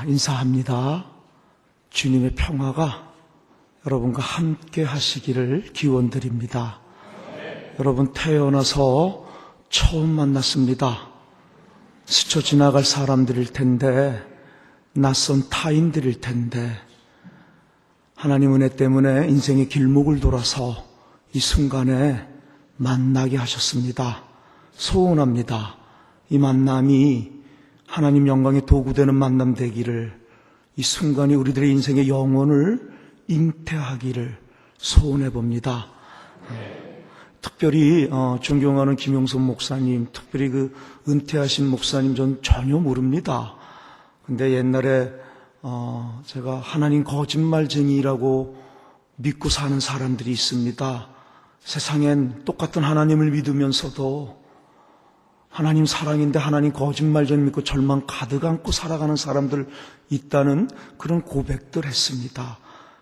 인사합니다. 주님의 평화가 여러분과 함께 하시기를 기원드립니다. 여러분 태어나서 처음 만났습니다. 스쳐 지나갈 사람들일 텐데, 낯선 타인들일 텐데, 하나님 은혜 때문에 인생의 길목을 돌아서 이 순간에 만나게 하셨습니다. 소원합니다. 이 만남이 하나님 영광의 도구되는 만남 되기를, 이 순간이 우리들의 인생의 영혼을 잉태하기를 소원해 봅니다. 특별히 존경하는 김용선 목사님, 특별히 그 은퇴하신 목사님 전 전혀 모릅니다. 근데 옛날에 제가 하나님 거짓말쟁이라고 믿고 사는 사람들이 있습니다. 세상엔 똑같은 하나님을 믿으면서도 하나님 사랑인데 하나님 거짓말쟁이 믿고 절망 가득 안고 살아가는 사람들 있다는 그런 고백들 했습니다.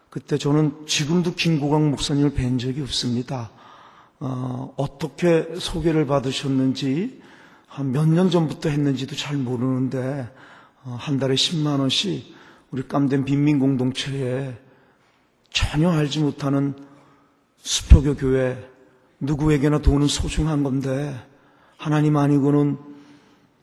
그때 저는 지금도 김고강 목사님을 뵌 적이 없습니다. 어떻게 소개를 받으셨는지, 한 몇 년 전부터 했는지도 잘 모르는데, 한 달에 10만 원씩 우리 깜된 빈민공동체에 전혀 알지 못하는 수표교 교회, 누구에게나 돈은 소중한 건데 하나님 아니고는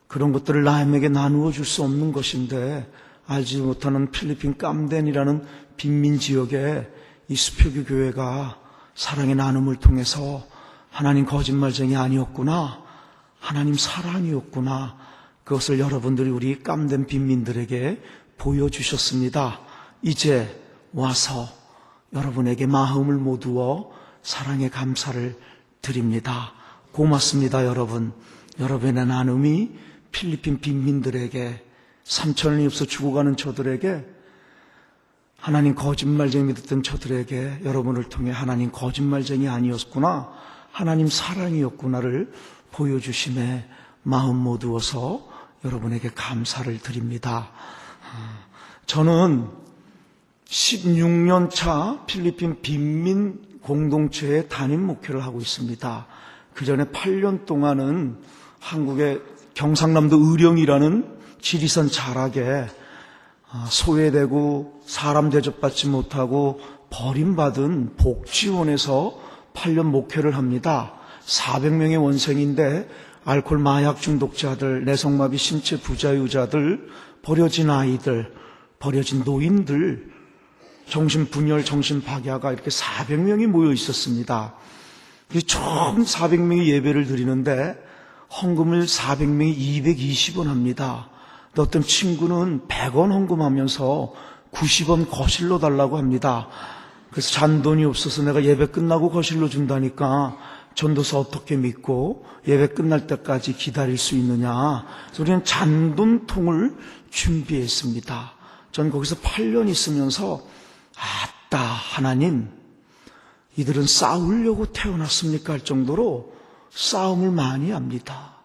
그런 것들을 남에게 나누어 줄 수 없는 것인데, 알지 못하는 필리핀 깜덴이라는 빈민 지역에 이 수표교 교회가 사랑의 나눔을 통해서 하나님 거짓말쟁이 아니었구나, 하나님 사랑이었구나, 그것을 여러분들이 우리 깜된 빈민들에게 보여주셨습니다. 이제 와서 여러분에게 마음을 모두어 사랑의 감사를 드립니다. 고맙습니다. 여러분, 여러분의 나눔이 필리핀 빈민들에게, 3,000원이 없어 죽어가는 저들에게, 하나님 거짓말쟁이 믿었던 저들에게 여러분을 통해 하나님 거짓말쟁이 아니었구나, 하나님 사랑이었구나를 보여주심에 마음 모두어서 여러분에게 감사를 드립니다. 저는 16년 차 필리핀 빈민 공동체의 담임 목회를 하고 있습니다. 그 전에 8년 동안은 한국의 경상남도 의령이라는 지리산 자락에 소외되고 사람 대접받지 못하고 버림받은 복지원에서 8년 목회를 합니다. 400명의 원생인데 알코올 마약 중독자들, 내성마비 신체 부자유자들, 버려진 아이들, 버려진 노인들, 정신분열, 정신박야가 이렇게 400명이 모여 있었습니다. 총 400명이 예배를 드리는데 헌금을 400명이 220원 합니다. 어떤 친구는 100원 헌금하면서 90원 거실로 달라고 합니다. 그래서 잔돈이 없어서 내가 예배 끝나고 거실로 준다니까 전도서 어떻게 믿고 예배 끝날 때까지 기다릴 수 있느냐. 그래서 우리는 잔돈통을 준비했습니다. 전 거기서 8년 있으면서 아따, 하나님, 이들은 싸우려고 태어났습니까? 할 정도로 싸움을 많이 합니다.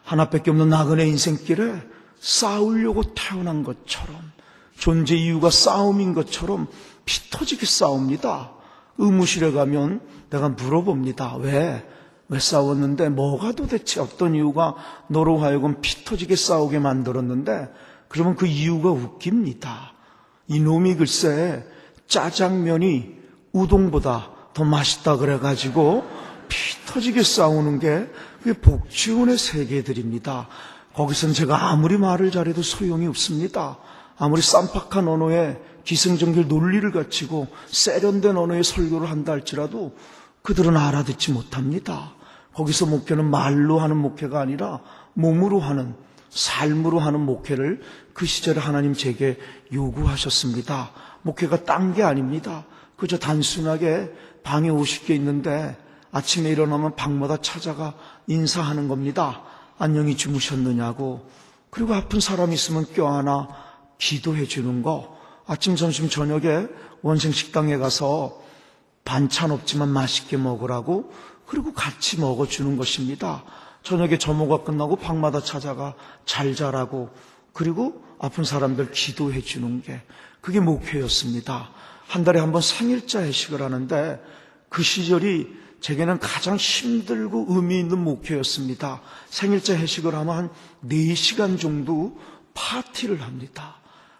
하나밖에 없는 나그네 인생길에 싸우려고 태어난 것처럼, 존재 이유가 싸움인 것처럼 피 터지게 싸웁니다. 의무실에 가면 내가 물어봅니다. 왜 싸웠는데, 뭐가 도대체 어떤 이유가 너로 하여금 피 터지게 싸우게 만들었는데, 그러면 그 이유가 웃깁니다. 이놈이 글쎄 짜장면이 우동보다 더 맛있다 그래가지고 피 터지게 싸우는 게 그게 복지원의 세계들입니다. 거기선 제가 아무리 말을 잘해도 소용이 없습니다. 아무리 쌈박한 언어에 기승전결 논리를 갖추고 세련된 언어의 설교를 한다 할지라도 그들은 알아듣지 못합니다. 거기서 목회는 말로 하는 목회가 아니라 몸으로 하는, 삶으로 하는 목회를 그 시절에 하나님 제게 요구하셨습니다. 목회가 딴 게 아닙니다. 그저 단순하게 방에 50개 있는데 아침에 일어나면 방마다 찾아가 인사하는 겁니다. 안녕히 주무셨느냐고. 그리고 아픈 사람 있으면 껴안아 기도해 주는 거. 아침, 점심, 저녁에 원생 식당에 가서 반찬 없지만 맛있게 먹으라고, 그리고 같이 먹어주는 것입니다. 저녁에 점호가 끝나고 방마다 찾아가 잘 자라고, 그리고 아픈 사람들 기도해 주는 게, 그게 목회였습니다. 한 달에 한 번 생일자 회식을 하는데 그 시절이 제게는 가장 힘들고 의미 있는 목회였습니다. 생일자 회식을 하면 한 4시간 정도 파티를 합니다.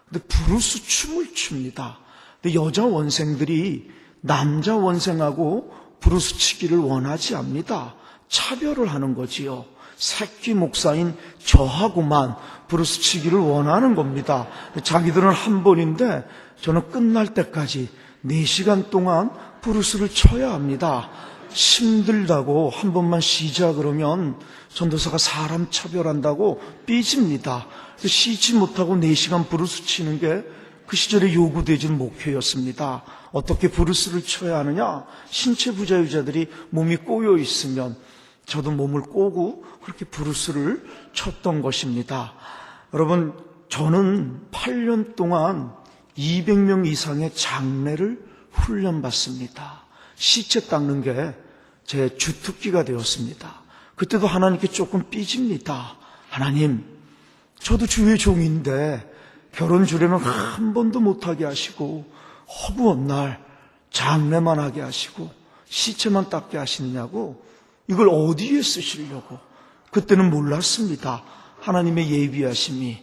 근데 브루스 춤을 춥니다. 근데 여자 원생들이 남자 원생하고 브루스 치기를 원하지 않습니다. 차별을 하는 거지요. 새끼 목사인 저하고만 브루스 치기를 원하는 겁니다. 자기들은 한 번인데 저는 끝날 때까지 4시간 동안 브루스를 쳐야 합니다. 힘들다고 한 번만 쉬자 그러면 전도사가 사람 차별한다고 삐집니다. 쉬지 못하고 4시간 브루스 치는 게 그 시절에 요구되는 목표였습니다. 어떻게 브루스를 쳐야 하느냐? 신체 부자유자들이 몸이 꼬여 있으면 저도 몸을 꼬고 그렇게 브루스를 쳤던 것입니다. 여러분, 저는 8년 동안 200명 이상의 장례를 훈련받습니다. 시체 닦는 게 제 주특기가 되었습니다. 그때도 하나님께 조금 삐집니다. 하나님, 저도 주의 종인데 결혼 주례는 한 번도 못하게 하시고 허구한 날 장례만 하게 하시고 시체만 닦게 하시느냐고, 이걸 어디에 쓰시려고. 그때는 몰랐습니다. 하나님의 예비하심이.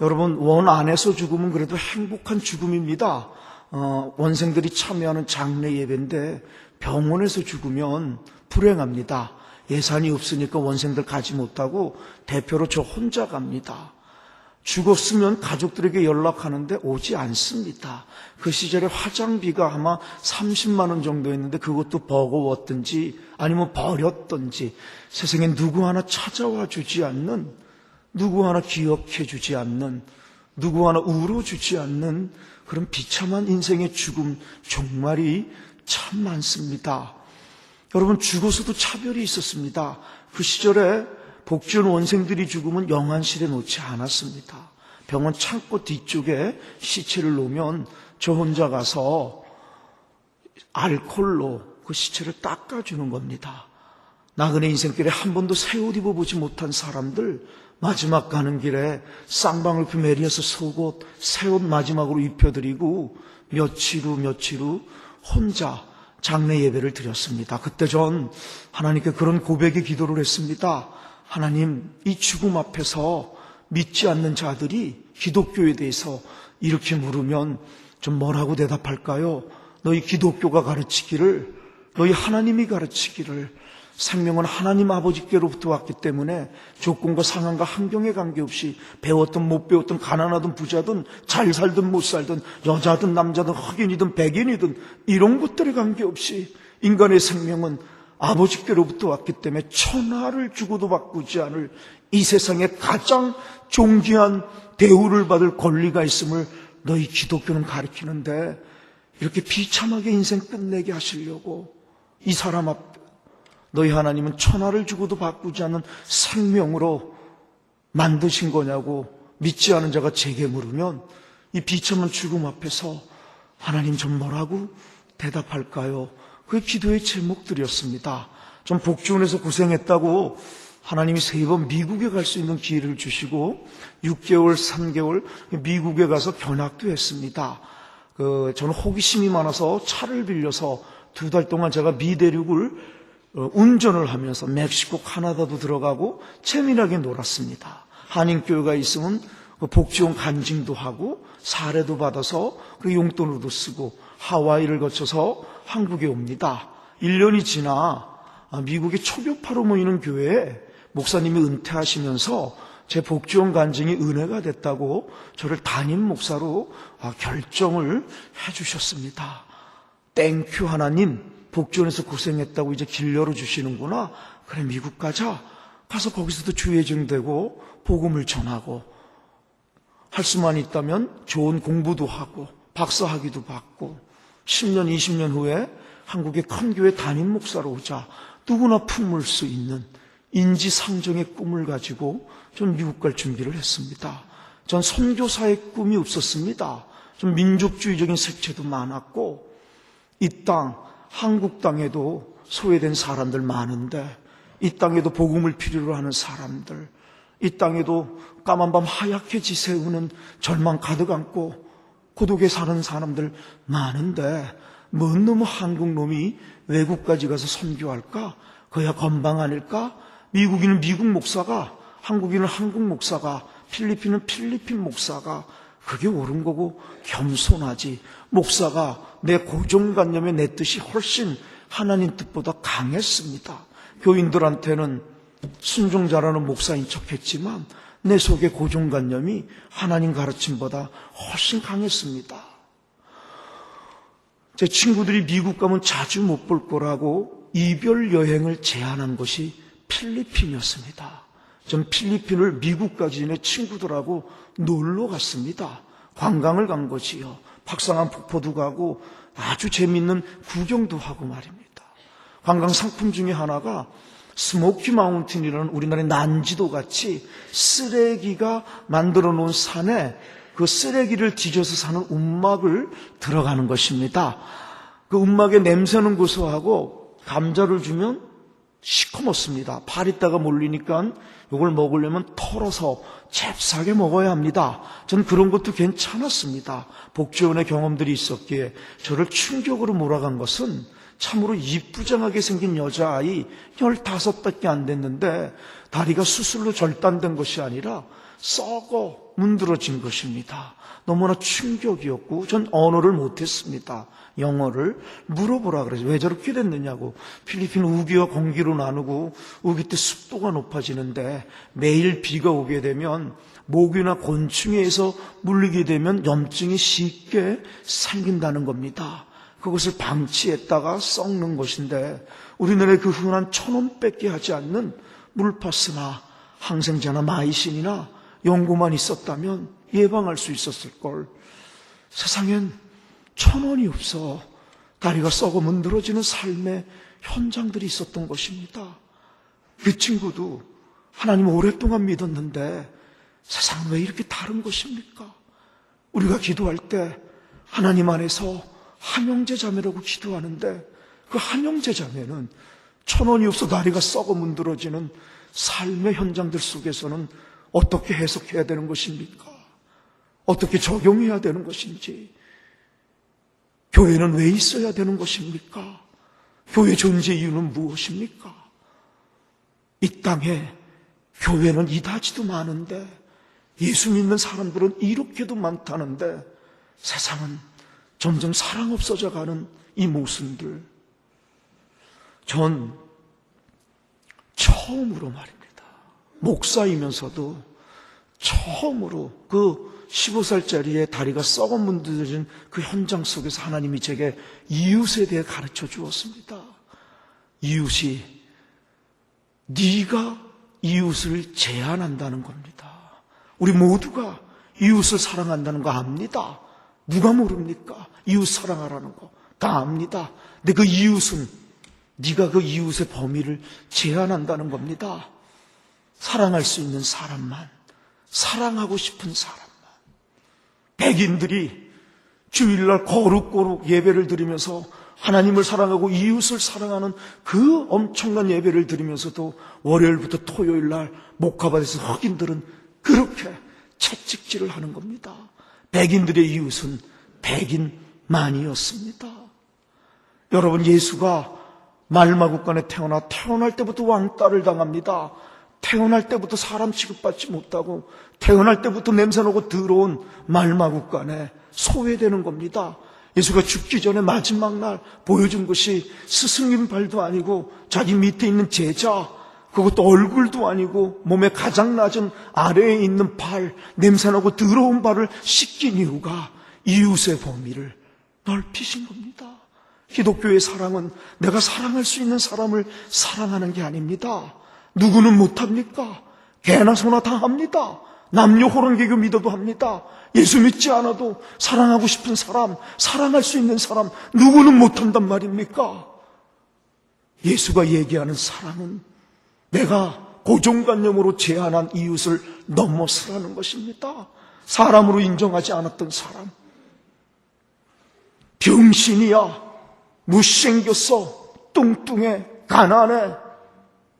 여러분, 원 안에서 죽으면 그래도 행복한 죽음입니다. 원생들이 참여하는 장례 예배인데 병원에서 죽으면 불행합니다. 예산이 없으니까 원생들 가지 못하고 대표로 저 혼자 갑니다. 죽었으면 가족들에게 연락하는데 오지 않습니다. 그 시절에 화장비가 아마 30만 원 정도였는데 그것도 버거웠든지 아니면 버렸든지 세상에 누구 하나 찾아와 주지 않는, 누구 하나 기억해 주지 않는, 누구 하나 울어주지 않는 그런 비참한 인생의 죽음 종말이 참 많습니다. 여러분, 죽어서도 차별이 있었습니다. 그 시절에 복지원 원생들이 죽으면 영안실에 놓지 않았습니다. 병원 창고 뒤쪽에 시체를 놓으면 저 혼자 가서 알코올로 그 시체를 닦아주는 겁니다. 나그네 인생길에 한 번도 새 옷 입어보지 못한 사람들, 마지막 가는 길에 쌍방울표 메리에서 속옷, 새 옷 마지막으로 입혀드리고 며칠 후 혼자 장례 예배를 드렸습니다. 그때 전 하나님께 그런 고백의 기도를 했습니다. 하나님, 이 죽음 앞에서 믿지 않는 자들이 기독교에 대해서 이렇게 물으면 좀 뭐라고 대답할까요? 너희 기독교가 가르치기를, 너희 하나님이 가르치기를, 생명은 하나님 아버지께로부터 왔기 때문에 조건과 상황과 환경에 관계없이 배웠든 못 배웠든 가난하든 부자든 잘 살든 못 살든 여자든 남자든 흑인이든 백인이든 이런 것들에 관계없이 인간의 생명은 아버지께로부터 왔기 때문에 천하를 주고도 바꾸지 않을 이 세상에 가장 존귀한 대우를 받을 권리가 있음을 너희 기독교는 가르치는데 이렇게 비참하게 인생 끝내게 하시려고 이 사람 앞 너희 하나님은 천하를 주고도 바꾸지 않는 생명으로 만드신 거냐고 믿지 않은 자가 제게 물으면 이 비참한 죽음 앞에서 하나님 전 뭐라고 대답할까요? 그 기도의 제목들이었습니다. 전 복지원에서 고생했다고 하나님이 3번 미국에 갈 수 있는 기회를 주시고 6개월, 3개월 미국에 가서 견학도 했습니다. 저는 호기심이 많아서 차를 빌려서 2달 동안 제가 미대륙을 운전을 하면서 멕시코, 카나다도 들어가고 재미나게 놀았습니다. 한인교회가 있으면 복지원 간증도 하고 사례도 받아서 그 용돈으로도 쓰고 하와이를 거쳐서 한국에 옵니다. 1년이 지나 미국의 초교파로 모이는 교회에 목사님이 은퇴하시면서 제 복지원 간증이 은혜가 됐다고 저를 담임 목사로 결정을 해주셨습니다. 땡큐 하나님, 복지원에서 고생했다고 이제 길 열어주시는구나. 그래, 미국 가자. 가서 거기서도 주예증되고 복음을 전하고 할 수만 있다면 좋은 공부도 하고 박사학위도 받고 10년, 20년 후에 한국의 큰 교회 담임 목사로 오자. 누구나 품을 수 있는 인지상정의 꿈을 가지고 전 미국 갈 준비를 했습니다. 전 선교사의 꿈이 없었습니다. 좀 민족주의적인 색채도 많았고 이 땅, 한국 땅에도 소외된 사람들 많은데 이 땅에도 복음을 필요로 하는 사람들, 이 땅에도 까만 밤 하얗게 지새우는 절망 가득 안고 고독에 사는 사람들 많은데 뭔 놈의 한국 놈이 외국까지 가서 선교할까? 그야 건방 아닐까? 미국인은 미국 목사가, 한국인은 한국 목사가, 필리핀은 필리핀 목사가 그게 옳은 거고 겸손하지. 목사가 내 고정관념에 내 뜻이 훨씬 하나님 뜻보다 강했습니다. 교인들한테는 순종자라는 목사인 척했지만 내 속의 고정관념이 하나님 가르침보다 훨씬 강했습니다. 제 친구들이 미국 가면 자주 못 볼 거라고 이별 여행을 제안한 곳이 필리핀이었습니다. 전 필리핀을 미국까지 내 친구들하고 놀러 갔습니다. 관광을 간 거지요. 박상한 폭포도 가고 아주 재밌는 구경도 하고 말입니다. 관광 상품 중에 하나가 스모키 마운틴이라는 우리나라의 난지도 같이 쓰레기가 만들어 놓은 산에 그 쓰레기를 뒤져서 사는 움막을 들어가는 것입니다. 그 움막의 냄새는 고소하고 감자를 주면 시커멓습니다. 발 있다가 몰리니까 이걸 먹으려면 털어서 잽싸게 먹어야 합니다. 전 그런 것도 괜찮았습니다. 복지원의 경험들이 있었기에 저를 충격으로 몰아간 것은 참으로 이쁘장하게 생긴 여자아이 15밖에 안 됐는데 다리가 수술로 절단된 것이 아니라 썩어 문드러진 것입니다. 너무나 충격이었고 전 언어를 못했습니다. 영어를 물어보라 그래서 왜 저렇게 됐느냐고. 필리핀 우기와 공기로 나누고 우기 때 습도가 높아지는데 매일 비가 오게 되면 모기나 곤충에 의해서 물리게 되면 염증이 쉽게 생긴다는 겁니다. 그것을 방치했다가 썩는 것인데 우리나라에 그 흔한 1,000원밖에 하지 않는 물파스나 항생제나 마이신이나 연고만 있었다면 예방할 수 있었을 걸. 세상엔 1,000원이 없어 다리가 썩어 문드러지는 삶의 현장들이 있었던 것입니다. 그 친구도 하나님을 오랫동안 믿었는데 세상은 왜 이렇게 다른 것입니까? 우리가 기도할 때 하나님 안에서 한영제 자매라고 기도하는데 그 한영제 자매는 1,000원이 없어 다리가 썩어 문드러지는 삶의 현장들 속에서는 어떻게 해석해야 되는 것입니까? 어떻게 적용해야 되는 것인지, 교회는 왜 있어야 되는 것입니까? 교회 존재 이유는 무엇입니까? 이 땅에 교회는 이다지도 많은데 예수 믿는 사람들은 이렇게도 많다는데 세상은 점점 사랑 없어져 가는 이 모습들. 전 처음으로 말입니다. 목사이면서도 처음으로 그 15살짜리의 다리가 썩어 문드러진 그 현장 속에서 하나님이 제게 이웃에 대해 가르쳐 주었습니다. 이웃이 네가 이웃을 제한한다는 겁니다. 우리 모두가 이웃을 사랑한다는 거 압니다. 누가 모릅니까? 이웃 사랑하라는 거 다 압니다. 근데 그 이웃은 네가 그 이웃의 범위를 제한한다는 겁니다. 사랑할 수 있는 사람만, 사랑하고 싶은 사람만. 백인들이 주일날 거룩거룩 예배를 드리면서 하나님을 사랑하고 이웃을 사랑하는 그 엄청난 예배를 드리면서도 월요일부터 토요일날 목화밭에서 흑인들은 그렇게 채찍질을 하는 겁니다. 백인들의 이웃은 백인만이었습니다. 여러분, 예수가 말마국간에 태어날 때부터 왕따를 당합니다. 태어날 때부터 사람 취급받지 못하고 태어날 때부터 냄새나고 더러운 말마국간에 소외되는 겁니다. 예수가 죽기 전에 마지막 날 보여준 것이 스승님 발도 아니고 자기 밑에 있는 제자, 그것도 얼굴도 아니고 몸의 가장 낮은 아래에 있는 발, 냄새나고 더러운 발을 씻긴 이유가 이웃의 범위를 넓히신 겁니다. 기독교의 사랑은 내가 사랑할 수 있는 사람을 사랑하는 게 아닙니다. 누구는 못합니까? 개나 소나 다 합니다. 남녀 호랑개교 믿어도 합니다. 예수 믿지 않아도 사랑하고 싶은 사람, 사랑할 수 있는 사람 누구는 못한단 말입니까? 예수가 얘기하는 사랑은 내가 고정관념으로 제한한 이웃을 넘어서라는 것입니다. 사람으로 인정하지 않았던 사람, 병신이야, 못생겼어, 뚱뚱해, 가난해,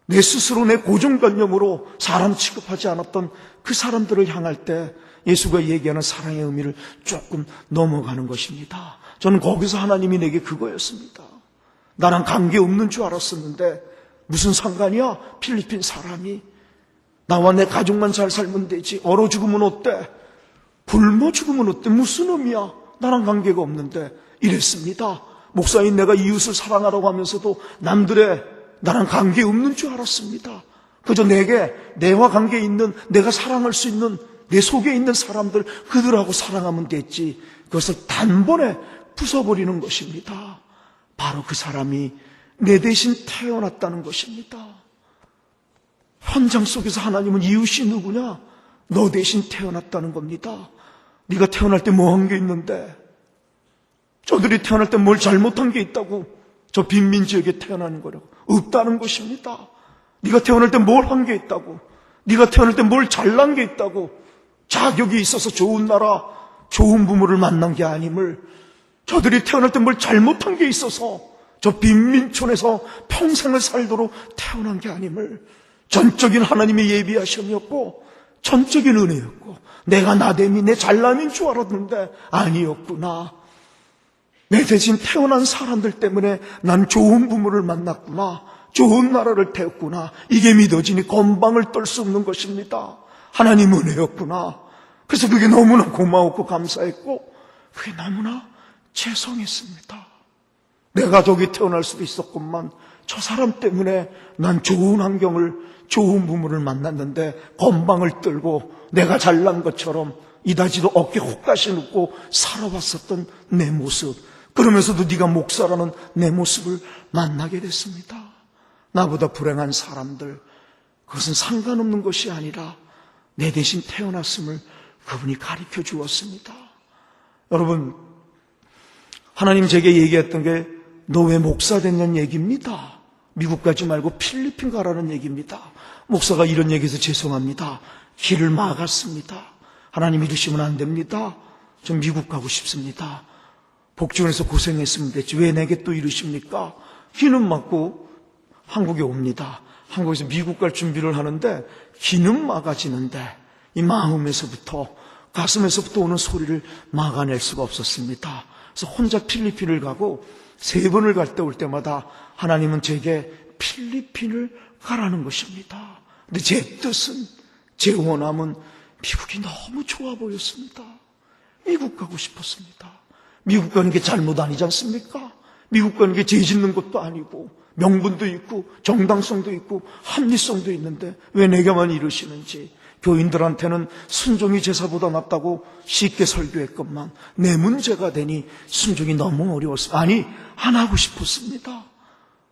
내 스스로 내 고정관념으로 사람 취급하지 않았던 그 사람들을 향할 때 예수가 얘기하는 사랑의 의미를 조금 넘어가는 것입니다. 저는 거기서 하나님이 내게 그거였습니다. 나랑 관계없는 줄 알았었는데 무슨 상관이야? 필리핀 사람이 나와 내 가족만 잘 살면 되지, 얼어 죽으면 어때? 굶어 죽으면 어때? 무슨 의미야? 나랑 관계가 없는데. 이랬습니다. 목사인 내가 이웃을 사랑하라고 하면서도 남들의 나랑 관계 없는 줄 알았습니다. 그저 내게 내와 관계 있는, 내가 사랑할 수 있는 내 속에 있는 사람들, 그들하고 사랑하면 됐지. 그것을 단번에 부숴버리는 것입니다. 바로 그 사람이 내 대신 태어났다는 것입니다. 현장 속에서 하나님은 이웃이 누구냐? 너 대신 태어났다는 겁니다. 네가 태어날 때 뭐 한 게 있는데? 저들이 태어날 때 뭘 잘못한 게 있다고 저 빈민 지역에 태어나는 거라고? 없다는 것입니다. 네가 태어날 때 뭘 한 게 있다고? 네가 태어날 때 뭘 잘난 게 있다고? 자격이 있어서 좋은 나라, 좋은 부모를 만난 게 아님을, 저들이 태어날 때 뭘 잘못한 게 있어서 저 빈민촌에서 평생을 살도록 태어난 게 아님을, 전적인 하나님의 예비하심이었고 전적인 은혜였고, 내가 나됨이 내 잘남인 줄 알았는데 아니었구나. 내 대신 태어난 사람들 때문에 난 좋은 부모를 만났구나, 좋은 나라를 태웠구나. 이게 믿어지니 건방을 떨 수 없는 것입니다. 하나님 은혜였구나. 그래서 그게 너무나 고마웠고 감사했고, 그게 너무나 죄송했습니다. 내 가족이 태어날 수도 있었건만 저 사람 때문에 난 좋은 환경을, 좋은 부모를 만났는데 건방을 떨고 내가 잘난 것처럼 이다지도 어깨 혹다시 눕고 살아왔었던 내 모습, 그러면서도 네가 목사라는 내 모습을 만나게 됐습니다. 나보다 불행한 사람들, 그것은 상관없는 것이 아니라 내 대신 태어났음을 그분이 가르쳐 주었습니다. 여러분, 하나님 제게 얘기했던 게 너 왜 목사 됐냐는 얘기입니다. 미국 가지 말고 필리핀 가라는 얘기입니다. 목사가 이런 얘기해서 죄송합니다. 길을 막았습니다. 하나님 이러시면 안 됩니다. 전 미국 가고 싶습니다. 복지원에서 고생했으면 됐지 왜 내게 또 이러십니까? 기는 막고 한국에 옵니다. 한국에서 미국 갈 준비를 하는데 기는 막아지는데 이 마음에서부터, 가슴에서부터 오는 소리를 막아낼 수가 없었습니다. 그래서 혼자 필리핀을 가고 3번을 갈 때 올 때마다 하나님은 제게 필리핀을 가라는 것입니다. 근데 제 뜻은, 제 원함은 미국이 너무 좋아 보였습니다. 미국 가고 싶었습니다. 미국 가는 게 잘못 아니지 않습니까? 미국 가는 게 죄 짓는 것도 아니고 명분도 있고 정당성도 있고 합리성도 있는데 왜 내게만 이러시는지. 교인들한테는 순종이 제사보다 낫다고 쉽게 설교했건만 내 문제가 되니 순종이 너무 어려웠어요. 아니, 안 하고 싶었습니다.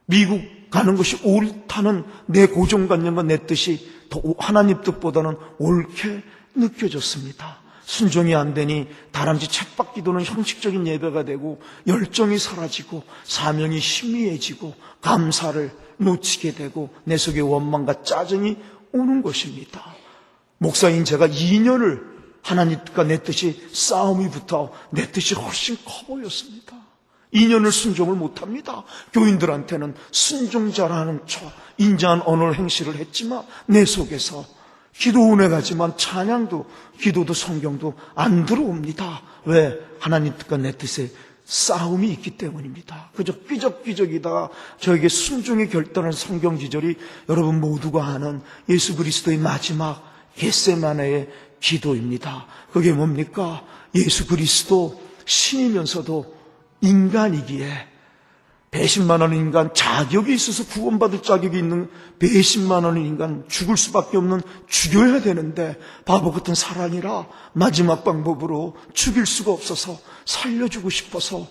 미국 가는 것이 옳다는 내 고정관념과 내 뜻이 더 하나님 뜻보다는 옳게 느껴졌습니다. 순종이 안 되니 다람쥐 쳇박 기도는 형식적인 예배가 되고 열정이 사라지고 사명이 희미해지고 감사를 놓치게 되고 내 속에 원망과 짜증이 오는 것입니다. 목사인 제가 2년을 하나님 뜻과 내 뜻이 싸움이 붙어 내 뜻이 훨씬 커 보였습니다. 2년을 순종을 못합니다. 교인들한테는 순종자라는 인자한 언어를 행실을 했지만 내 속에서 기도 은혜 가지만 찬양도, 기도도, 성경도 안 들어옵니다. 왜? 하나님 뜻과 내 뜻에 싸움이 있기 때문입니다. 그저 삐적삐적이다가 저에게 순종의 결단을 성경 지절이 여러분 모두가 아는 예수 그리스도의 마지막 겟세마네의 기도입니다. 그게 뭡니까? 예수 그리스도 신이면서도 인간이기에 배신만 하는 인간, 자격이 있어서 구원받을 자격이 있는 배신만 하는 인간, 죽을 수밖에 없는, 죽여야 되는데 바보 같은 사랑이라 마지막 방법으로 죽일 수가 없어서 살려주고 싶어서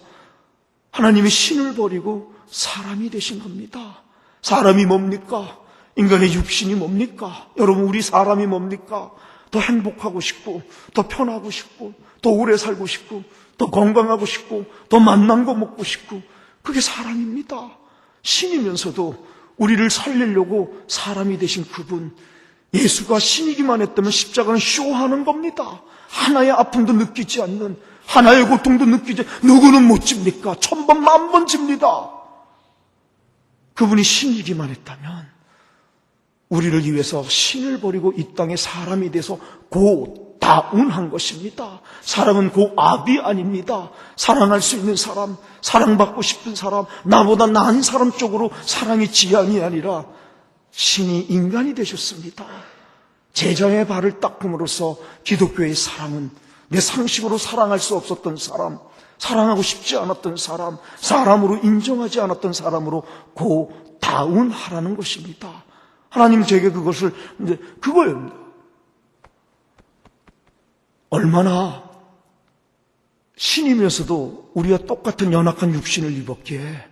하나님이 신을 버리고 사람이 되신 겁니다. 사람이 뭡니까? 인간의 육신이 뭡니까? 여러분, 우리 사람이 뭡니까? 더 행복하고 싶고, 더 편하고 싶고, 더 오래 살고 싶고, 더 건강하고 싶고, 더 맛난 거 먹고 싶고, 그게 사람입니다. 신이면서도 우리를 살리려고 사람이 되신 그분, 예수가 신이기만 했다면 십자가는 쇼하는 겁니다. 하나의 아픔도 느끼지 않는, 하나의 고통도 느끼지, 누구는 못 집니까? 1000번, 10,000번 집니다. 그분이 신이기만 했다면 우리를 위해서 신을 버리고 이 땅에 사람이 돼서 고다운한 것입니다. 사람은 고압이 아닙니다. 사랑할 수 있는 사람, 사랑받고 싶은 사람, 나보다 나은 사람 쪽으로 사랑의 지향이 아니라 신이 인간이 되셨습니다. 제자의 발을 닦음으로써 기독교의 사랑은 내 상식으로 사랑할 수 없었던 사람, 사랑하고 싶지 않았던 사람, 사람으로 인정하지 않았던 사람으로 고다운하라는 것입니다. 하나님 제게 그거예요. 얼마나 신이면서도 우리와 똑같은 연약한 육신을 입었기에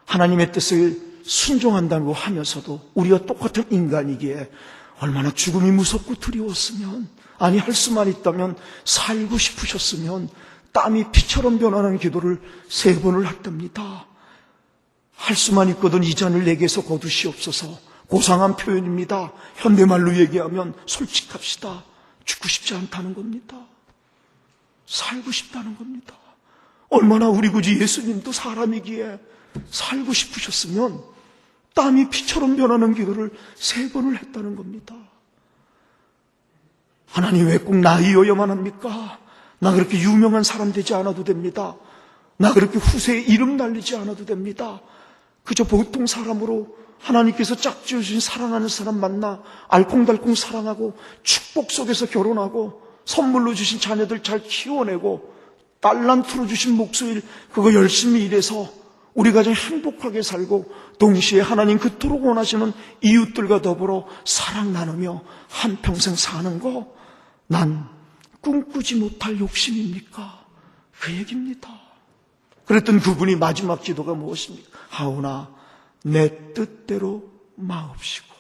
하나님의 뜻을 순종한다고 하면서도 우리와 똑같은 인간이기에 얼마나 죽음이 무섭고 두려웠으면, 아니 할 수만 있다면 살고 싶으셨으면 땀이 피처럼 변하는 기도를 3번을 했답니다. 할 수만 있거든 이 잔을 내게서 거두시옵소서. 고상한 표현입니다. 현대말로 얘기하면 솔직합시다. 죽고 싶지 않다는 겁니다. 살고 싶다는 겁니다. 얼마나 우리 구주 예수님도 사람이기에 살고 싶으셨으면 땀이 피처럼 변하는 기도를 3번을 했다는 겁니다. 하나님 왜 꼭 나이여야만 합니까? 나 그렇게 유명한 사람 되지 않아도 됩니다. 나 그렇게 후세에 이름 날리지 않아도 됩니다. 그저 보통 사람으로 하나님께서 짝지어주신 사랑하는 사람 만나 알콩달콩 사랑하고 축복 속에서 결혼하고 선물로 주신 자녀들 잘 키워내고 달란트로 주신 목소리 그거 열심히 일해서 우리 가정 행복하게 살고 동시에 하나님 그토록 원하시는 이웃들과 더불어 사랑 나누며 한평생 사는 거 난 꿈꾸지 못할 욕심입니까? 그 얘기입니다. 그랬던 그분이 마지막 기도가 무엇입니까? 하오나 내 뜻대로 마옵시고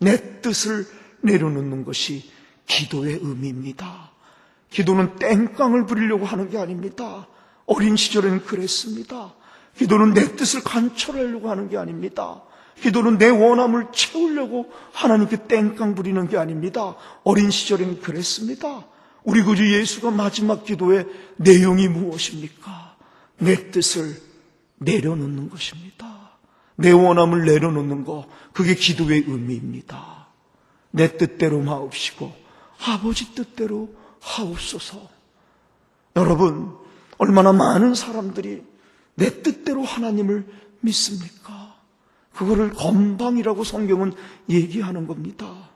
내 뜻을 내려놓는 것이 기도의 의미입니다. 기도는 땡깡을 부리려고 하는 게 아닙니다. 어린 시절에는 그랬습니다. 기도는 내 뜻을 관철하려고 하는 게 아닙니다. 기도는 내 원함을 채우려고 하나님께 땡깡 부리는 게 아닙니다. 어린 시절에는 그랬습니다. 우리 구주 예수가 마지막 기도의 내용이 무엇입니까? 내 뜻을 내려놓는 것입니다. 내 원함을 내려놓는 것, 그게 기도의 의미입니다. 내 뜻대로 마옵시고 아버지 뜻대로 하옵소서. 여러분, 얼마나 많은 사람들이 내 뜻대로 하나님을 믿습니까? 그거를 건방이라고 성경은 얘기하는 겁니다.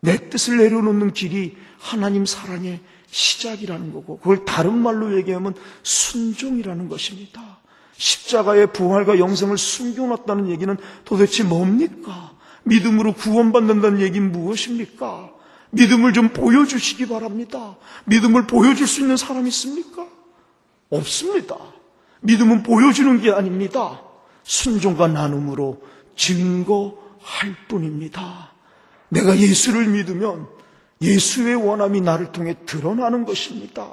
내 뜻을 내려놓는 길이 하나님 사랑의 시작이라는 거고, 그걸 다른 말로 얘기하면 순종이라는 것입니다. 십자가의 부활과 영생을 숨겨놨다는 얘기는 도대체 뭡니까? 믿음으로 구원받는다는 얘기는 무엇입니까? 믿음을 좀 보여주시기 바랍니다. 믿음을 보여줄 수 있는 사람이 있습니까? 없습니다. 믿음은 보여주는 게 아닙니다. 순종과 나눔으로 증거할 뿐입니다. 내가 예수를 믿으면 예수의 원함이 나를 통해 드러나는 것입니다.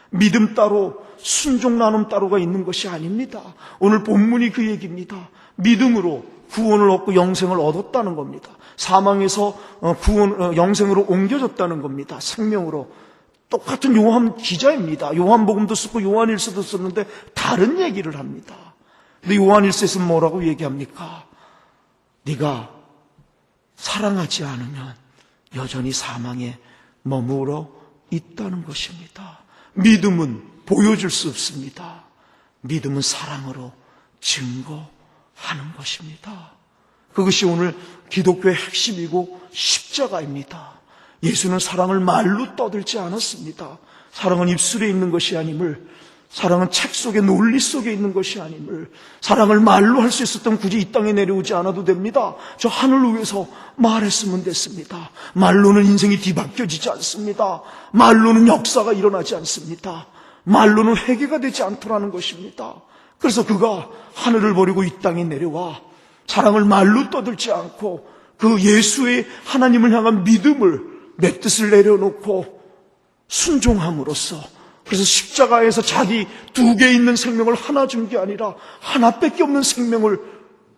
믿음 따로 순종 나눔 따로가 있는 것이 아닙니다. 오늘 본문이 그 얘기입니다. 믿음으로 구원을 얻고 영생을 얻었다는 겁니다. 사망에서 영생으로 옮겨졌다는 겁니다. 생명으로. 똑같은 요한 기자입니다. 요한복음도 쓰고 요한일서도 썼는데 다른 얘기를 합니다. 근데 요한일서에서는 뭐라고 얘기합니까? 네가 사랑하지 않으면 여전히 사망에 머물러 있다는 것입니다. 믿음은 보여줄 수 없습니다. 믿음은 사랑으로 증거하는 것입니다. 그것이 오늘 기독교의 핵심이고 십자가입니다. 예수는 사랑을 말로 떠들지 않았습니다. 사랑은 입술에 있는 것이 아님을, 사랑은 책 속에 논리 속에 있는 것이 아님을, 사랑을 말로 할 수 있었다면 굳이 이 땅에 내려오지 않아도 됩니다. 저 하늘 위에서 말했으면 됐습니다. 말로는 인생이 뒤바뀌어지지 않습니다. 말로는 역사가 일어나지 않습니다. 말로는 회개가 되지 않더라는 것입니다. 그래서 그가 하늘을 버리고 이 땅에 내려와 사랑을 말로 떠들지 않고 그 예수의 하나님을 향한 믿음을, 내 뜻을 내려놓고 순종함으로써, 그래서 십자가에서 자기 2개 있는 생명을 하나 준 게 아니라 하나밖에 없는 생명을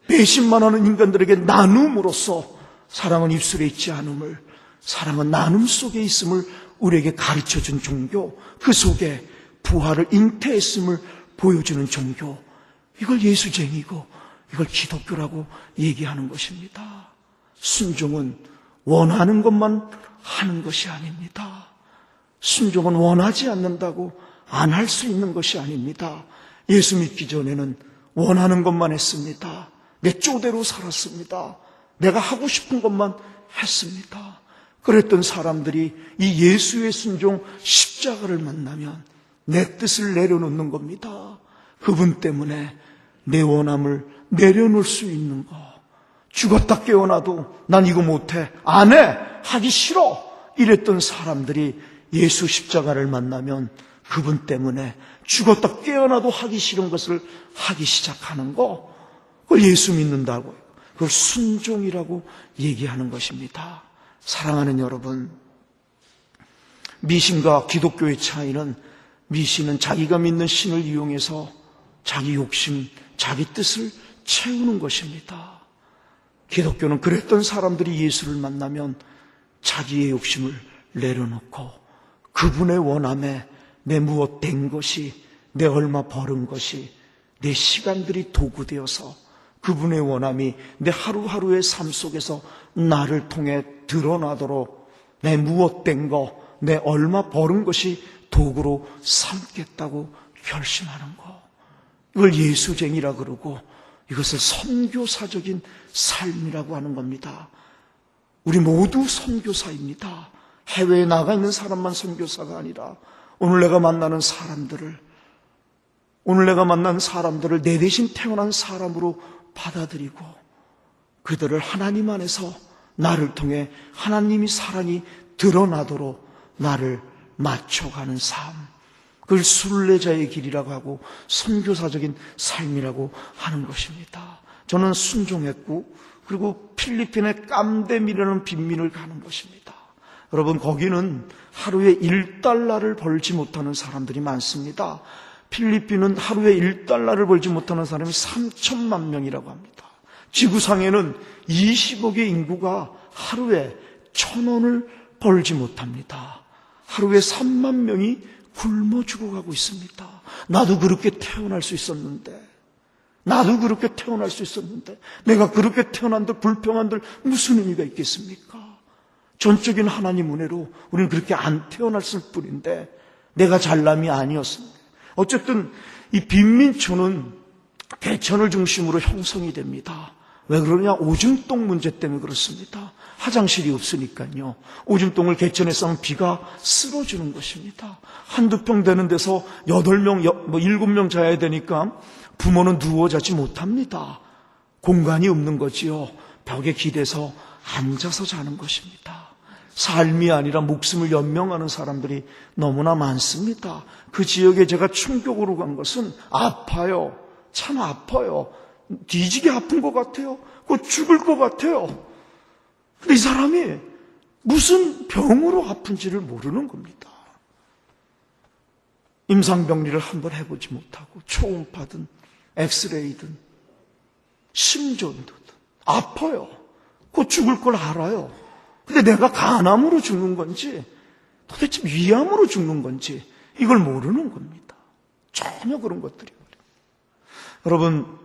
배신만 하는 인간들에게 나눔으로써 사랑은 입술에 있지 않음을, 사랑은 나눔 속에 있음을 우리에게 가르쳐준 종교, 그 속에 부활을 잉태했음을 보여주는 종교, 이걸 예수쟁이고 이걸 기독교라고 얘기하는 것입니다. 순종은 원하는 것만 하는 것이 아닙니다. 순종은 원하지 않는다고 안 할 수 있는 것이 아닙니다. 예수 믿기 전에는 원하는 것만 했습니다. 내 쪼대로 살았습니다. 내가 하고 싶은 것만 했습니다. 그랬던 사람들이 이 예수의 순종 십자가를 만나면 내 뜻을 내려놓는 겁니다. 그분 때문에 내 원함을 내려놓을 수 있는 거. 죽었다 깨어나도 난 이거 못해, 안 해, 하기 싫어 이랬던 사람들이 예수 십자가를 만나면 그분 때문에 죽었다 깨어나도 하기 싫은 것을 하기 시작하는 거, 그걸 예수 믿는다고요. 그걸 순종이라고 얘기하는 것입니다. 사랑하는 여러분, 미신과 기독교의 차이는, 미신은 자기가 믿는 신을 이용해서 자기 욕심, 자기 뜻을 채우는 것입니다. 기독교는 그랬던 사람들이 예수를 만나면 자기의 욕심을 내려놓고 그분의 원함에 내 무엇 된 것이, 내 얼마 벌은 것이, 내 시간들이 도구되어서 그분의 원함이 내 하루하루의 삶 속에서 나를 통해 드러나도록 내 무엇 된 거, 내 얼마 벌은 것이 도구로 삼겠다고 결심하는 거. 이걸 예수쟁이라 그러고 이것을 선교사적인 삶이라고 하는 겁니다. 우리 모두 선교사입니다. 해외에 나가 있는 사람만 선교사가 아니라 오늘 내가 만나는 사람들을 내 대신 태어난 사람으로 받아들이고 그들을 하나님 안에서 나를 통해 하나님이 사랑이 드러나도록 나를 맞춰가는 삶, 그걸 순례자의 길이라고 하고 선교사적인 삶이라고 하는 것입니다. 저는 순종했고 그리고 필리핀의 깜데미라는 빈민을 가는 것입니다. 여러분, 거기는 하루에 1달러를 벌지 못하는 사람들이 많습니다. 필리핀은 하루에 1달러를 벌지 못하는 사람이 3천만 명이라고 합니다. 지구상에는 20억의 인구가 하루에 1,000원을 벌지 못합니다. 하루에 3만 명이 굶어 죽어가고 있습니다. 나도 그렇게 태어날 수 있었는데 내가 그렇게 태어난들 불평한들 무슨 의미가 있겠습니까? 전적인 하나님 은혜로 우리는 그렇게 안 태어났을 뿐인데 내가 잘남이 아니었습니다. 어쨌든 이 빈민촌은 개천을 중심으로 형성이 됩니다. 왜 그러냐? 오줌똥 문제 때문에 그렇습니다. 화장실이 없으니까요. 오줌똥을 개천에 쌓으면 비가 쓸어주는 것입니다. 한두 평 되는 데서 8명, 7명 자야 되니까 부모는 누워 자지 못합니다. 공간이 없는 거지요. 벽에 기대서 앉아서 자는 것입니다. 삶이 아니라 목숨을 연명하는 사람들이 너무나 많습니다. 그 지역에 제가 충격으로 간 것은 아파요. 참 아파요. 뒤지게 아픈 것 같아요. 곧 죽을 것 같아요. 근데 이 사람이 무슨 병으로 아픈지를 모르는 겁니다. 임상병리를 한번 해보지 못하고 초음파든 엑스레이든 심전도든 아파요. 곧 죽을 걸 알아요. 근데 내가 간암으로 죽는 건지 도대체 위암으로 죽는 건지 이걸 모르는 겁니다. 전혀 그런 것들이 말이에요. 여러분,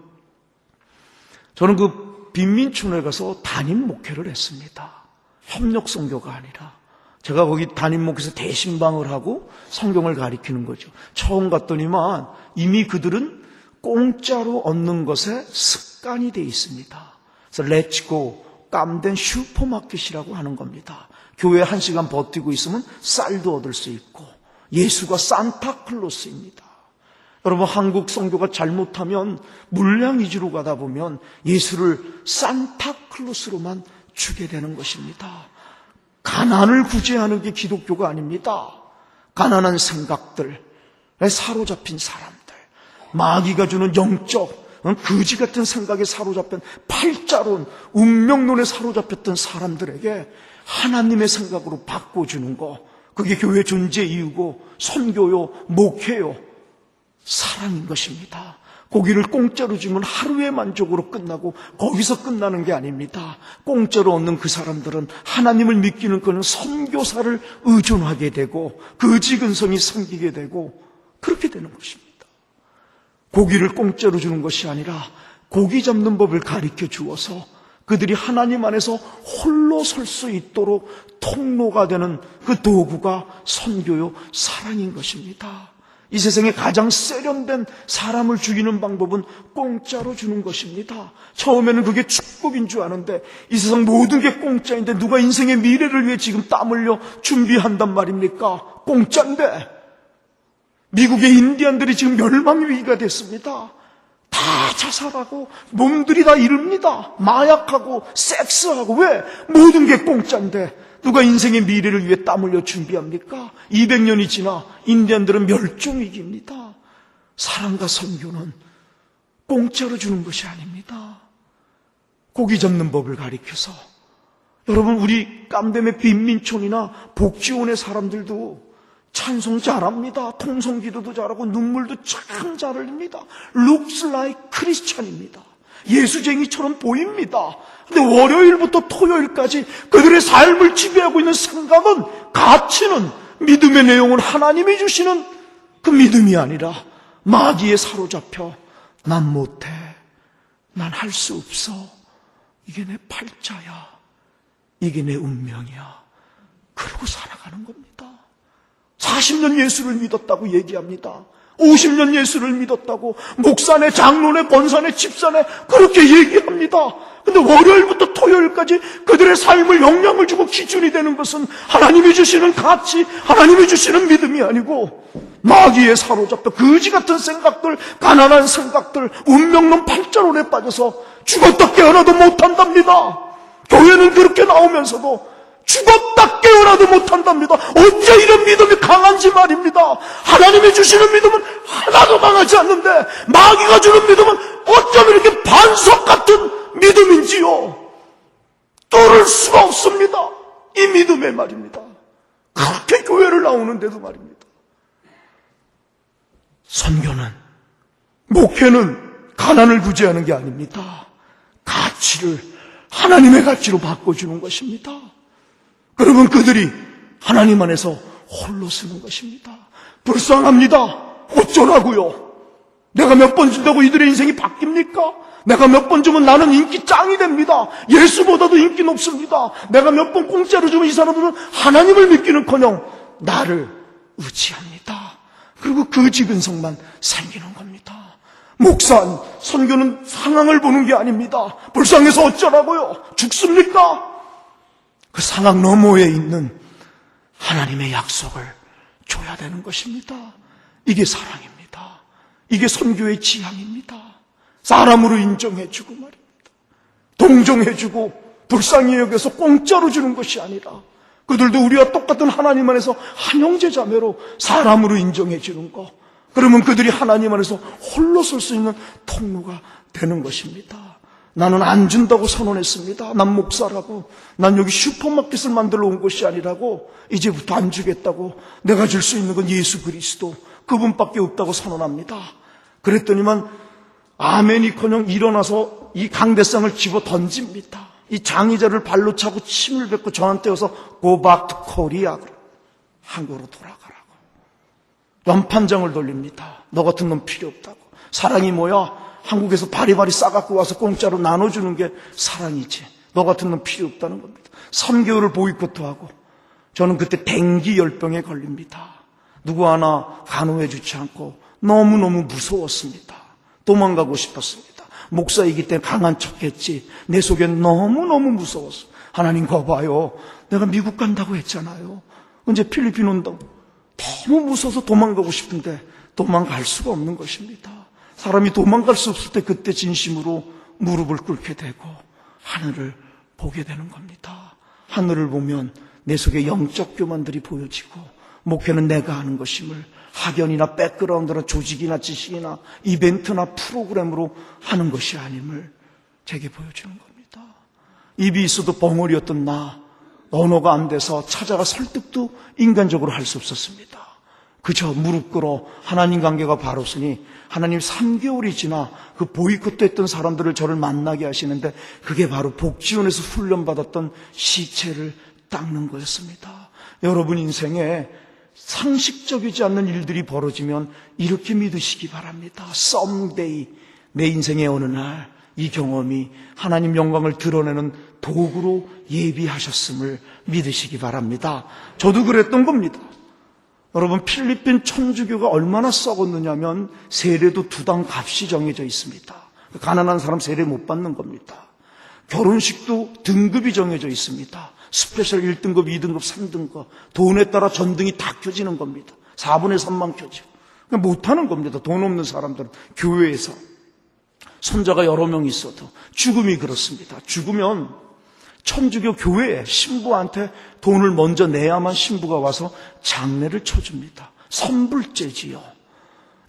저는 그 빈민촌에 가서 담임 목회를 했습니다. 협력 선교가 아니라 제가 거기 담임 목회에서 대신방을 하고 성경을 가리키는 거죠. 처음 갔더니만 이미 그들은 공짜로 얻는 것에 습관이 돼 있습니다. 그래서 렛츠고 깜된 슈퍼마켓이라고 하는 겁니다. 교회 1시간 버티고 있으면 쌀도 얻을 수 있고 예수가 산타클로스입니다. 여러분, 한국 선교가 잘못하면 물량 위주로 가다 보면 예수를 산타클로스로만 주게 되는 것입니다. 가난을 구제하는 게 기독교가 아닙니다. 가난한 생각들에 사로잡힌 사람들, 마귀가 주는 영적 거지 같은 생각에 사로잡힌 팔자론, 운명론에 사로잡혔던 사람들에게 하나님의 생각으로 바꿔주는 거, 그게 교회 존재 이유고 선교요, 목회요, 사랑인 것입니다. 고기를 공짜로 주면 하루의 만족으로 끝나고 거기서 끝나는 게 아닙니다. 공짜로 얻는 그 사람들은 하나님을 믿기는 그는 선교사를 의존하게 되고 거지 근성이 생기게 되고 그렇게 되는 것입니다. 고기를 공짜로 주는 것이 아니라 고기 잡는 법을 가르쳐 주어서 그들이 하나님 안에서 홀로 설 수 있도록 통로가 되는 그 도구가 선교요, 사랑인 것입니다. 이 세상에 가장 세련된 사람을 죽이는 방법은 공짜로 주는 것입니다. 처음에는 그게 축복인 줄 아는데 이 세상 모든 게 공짜인데 누가 인생의 미래를 위해 지금 땀 흘려 준비한단 말입니까? 공짜인데. 미국의 인디안들이 지금 멸망 위기가 됐습니다. 다 자살하고 몸들이 다 이릅니다. 마약하고 섹스하고. 왜? 모든 게 공짜인데 누가 인생의 미래를 위해 땀 흘려 준비합니까? 200년이 지나 인디안들은 멸종위기입니다. 사랑과 선교는 공짜로 주는 것이 아닙니다. 고기 잡는 법을 가리켜서. 여러분, 우리 깜댐의 빈민촌이나 복지원의 사람들도 찬송 잘합니다. 통성기도도 잘하고 눈물도 참 잘 흘립니다. Looks like Christian입니다. 예수쟁이처럼 보입니다. 근데 월요일부터 토요일까지 그들의 삶을 지배하고 있는 생각은, 가치는, 믿음의 내용은 하나님이 주시는 그 믿음이 아니라 마귀에 사로잡혀 난 못해, 난 할 수 없어, 이게 내 팔자야, 이게 내 운명이야, 그러고 살아가는 겁니다. 40년 예수를 믿었다고 얘기합니다. 50년 예수를 믿었다고 목사네, 장로네, 권사네, 집사네 그렇게 얘기합니다. 근데 월요일부터 토요일까지 그들의 삶을 영향을 주고 기준이 되는 것은 하나님이 주시는 가치, 하나님이 주시는 믿음이 아니고 마귀에 사로잡혀 거지 같은 생각들, 가난한 생각들, 운명론 팔자론에 빠져서 죽었다 깨어나도 못한답니다. 교회는 그렇게 나오면서도 죽었다 깨어나도 못한답니다. 어째 이런 믿음이 강한지 말입니다. 하나님이 주시는 믿음은 하나도 강하지 않는데 마귀가 주는 믿음은 어쩜 이렇게 반석 같은 믿음인지요. 뚫을 수가 없습니다. 이 믿음의 말입니다. 그렇게 교회를 나오는데도 말입니다. 선교는, 목회는 가난을 구제하는 게 아닙니다. 가치를 하나님의 가치로 바꿔주는 것입니다. 그러면 그들이 하나님 안에서 홀로 서는 것입니다. 불쌍합니다. 어쩌라고요? 내가 몇 번 준다고 이들의 인생이 바뀝니까? 내가 몇 번 주면 나는 인기 짱이 됩니다. 예수보다도 인기 높습니다. 내가 몇 번 공짜로 주면 이 사람들은 하나님을 믿기는커녕 나를 의지합니다. 그리고 그 지근성만 생기는 겁니다. 목사, 선교는 상황을 보는 게 아닙니다. 불쌍해서 어쩌라고요? 죽습니까? 그 상황 너머에 있는 하나님의 약속을 줘야 되는 것입니다. 이게 사랑입니다. 이게 선교의 지향입니다. 사람으로 인정해주고 말입니다. 동정해주고 불쌍히 여겨서 공짜로 주는 것이 아니라 그들도 우리와 똑같은 하나님 안에서 한 형제 자매로 사람으로 인정해주는 것. 그러면 그들이 하나님 안에서 홀로 설 수 있는 통로가 되는 것입니다. 나는 안 준다고 선언했습니다. 난 목사라고. 난 여기 슈퍼마켓을 만들러 온 것이 아니라고. 이제부터 안 주겠다고. 내가 줄 수 있는 건 예수 그리스도, 그분밖에 없다고 선언합니다. 그랬더니만 아멘이커녕 일어나서 이 강대상을 집어 던집니다. 이 장의자를 발로 차고 침을 뱉고 저한테 와서 Go back to Korea, 한국으로 돌아가라고. 연판장을 돌립니다. 너 같은 놈 필요 없다고. 사랑이 뭐야? 한국에서 바리바리 싸갖고 와서 공짜로 나눠주는 게 사랑이지. 너 같은 놈 필요 없다는 겁니다. 3개월을 보이콧하고 저는 그때 댕기 열병에 걸립니다. 누구 하나 간호해 주지 않고 너무너무 무서웠습니다. 도망가고 싶었습니다. 목사이기 때문에 강한 척했지 내 속엔 너무너무 무서웠어. 하나님 거봐요. 내가 미국 간다고 했잖아요. 언제 필리핀 온다고. 너무 무서워서 도망가고 싶은데 도망갈 수가 없는 것입니다. 사람이 도망갈 수 없을 때 그때 진심으로 무릎을 꿇게 되고 하늘을 보게 되는 겁니다. 하늘을 보면 내 속에 영적 교만들이 보여지고 목회는 내가 하는 것임을 학연이나 백그라운드나 조직이나 지식이나 이벤트나 프로그램으로 하는 것이 아님을 제게 보여주는 겁니다. 입이 있어도 벙어리였던 나, 언어가 안 돼서 찾아가 설득도 인간적으로 할 수 없었습니다. 그저 무릎 꿇어 하나님 관계가 바로서니 하나님 3개월이 지나 그 보이콧했던 사람들을 저를 만나게 하시는데 그게 바로 복지원에서 훈련받았던 시체를 닦는 거였습니다. 여러분 인생에 상식적이지 않는 일들이 벌어지면 이렇게 믿으시기 바랍니다. Someday, 내 인생의 어느 날 이 경험이 하나님 영광을 드러내는 도구로 예비하셨음을 믿으시기 바랍니다. 저도 그랬던 겁니다. 여러분, 필리핀 천주교가 얼마나 썩었느냐면 세례도 2당 값이 정해져 있습니다. 가난한 사람 세례 못 받는 겁니다. 결혼식도 등급이 정해져 있습니다. 스페셜 1등급, 2등급, 3등급. 돈에 따라 전등이 다 켜지는 겁니다. 4분의 3만 켜지고. 못하는 겁니다. 돈 없는 사람들은. 교회에서. 손자가 여러 명 있어도. 죽음이 그렇습니다. 죽으면 천주교 교회에 신부한테 돈을 먼저 내야만 신부가 와서 장례를 쳐줍니다. 선불제지요.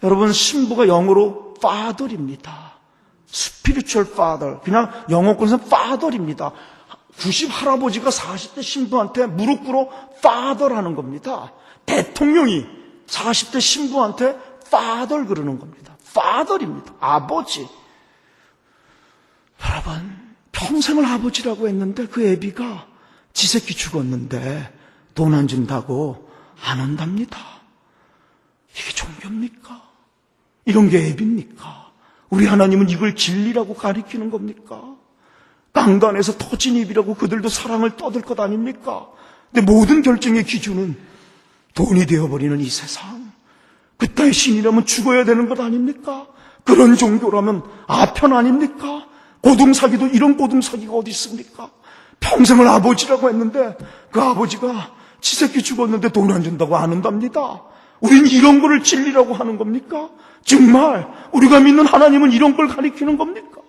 여러분, 신부가 영어로 father입니다. spiritual father. 그냥 영어권에서는 father입니다. 90 할아버지가 40대 신부한테 무릎 꿇어 father라는 겁니다. 대통령이 40대 신부한테 father 그러는 겁니다. father입니다. 아버지. 여러분, 평생을 아버지라고 했는데 그 애비가 지 새끼 죽었는데 돈 안 준다고 안 온답니다. 이게 종교입니까? 이런 게 애비입니까? 우리 하나님은 이걸 진리라고 가리키는 겁니까? 강단에서 터진 입이라고 그들도 사랑을 떠들 것 아닙니까? 근데 모든 결정의 기준은 돈이 되어버리는 이 세상. 그따위 신이라면 죽어야 되는 것 아닙니까? 그런 종교라면 아편 아닙니까? 고등사기도 이런 고등사기가 어디 있습니까? 평생을 아버지라고 했는데 그 아버지가 지 새끼 죽었는데 돈 안 준다고 안 온답니다. 우린 이런 거를 진리라고 하는 겁니까? 정말 우리가 믿는 하나님은 이런 걸 가리키는 겁니까?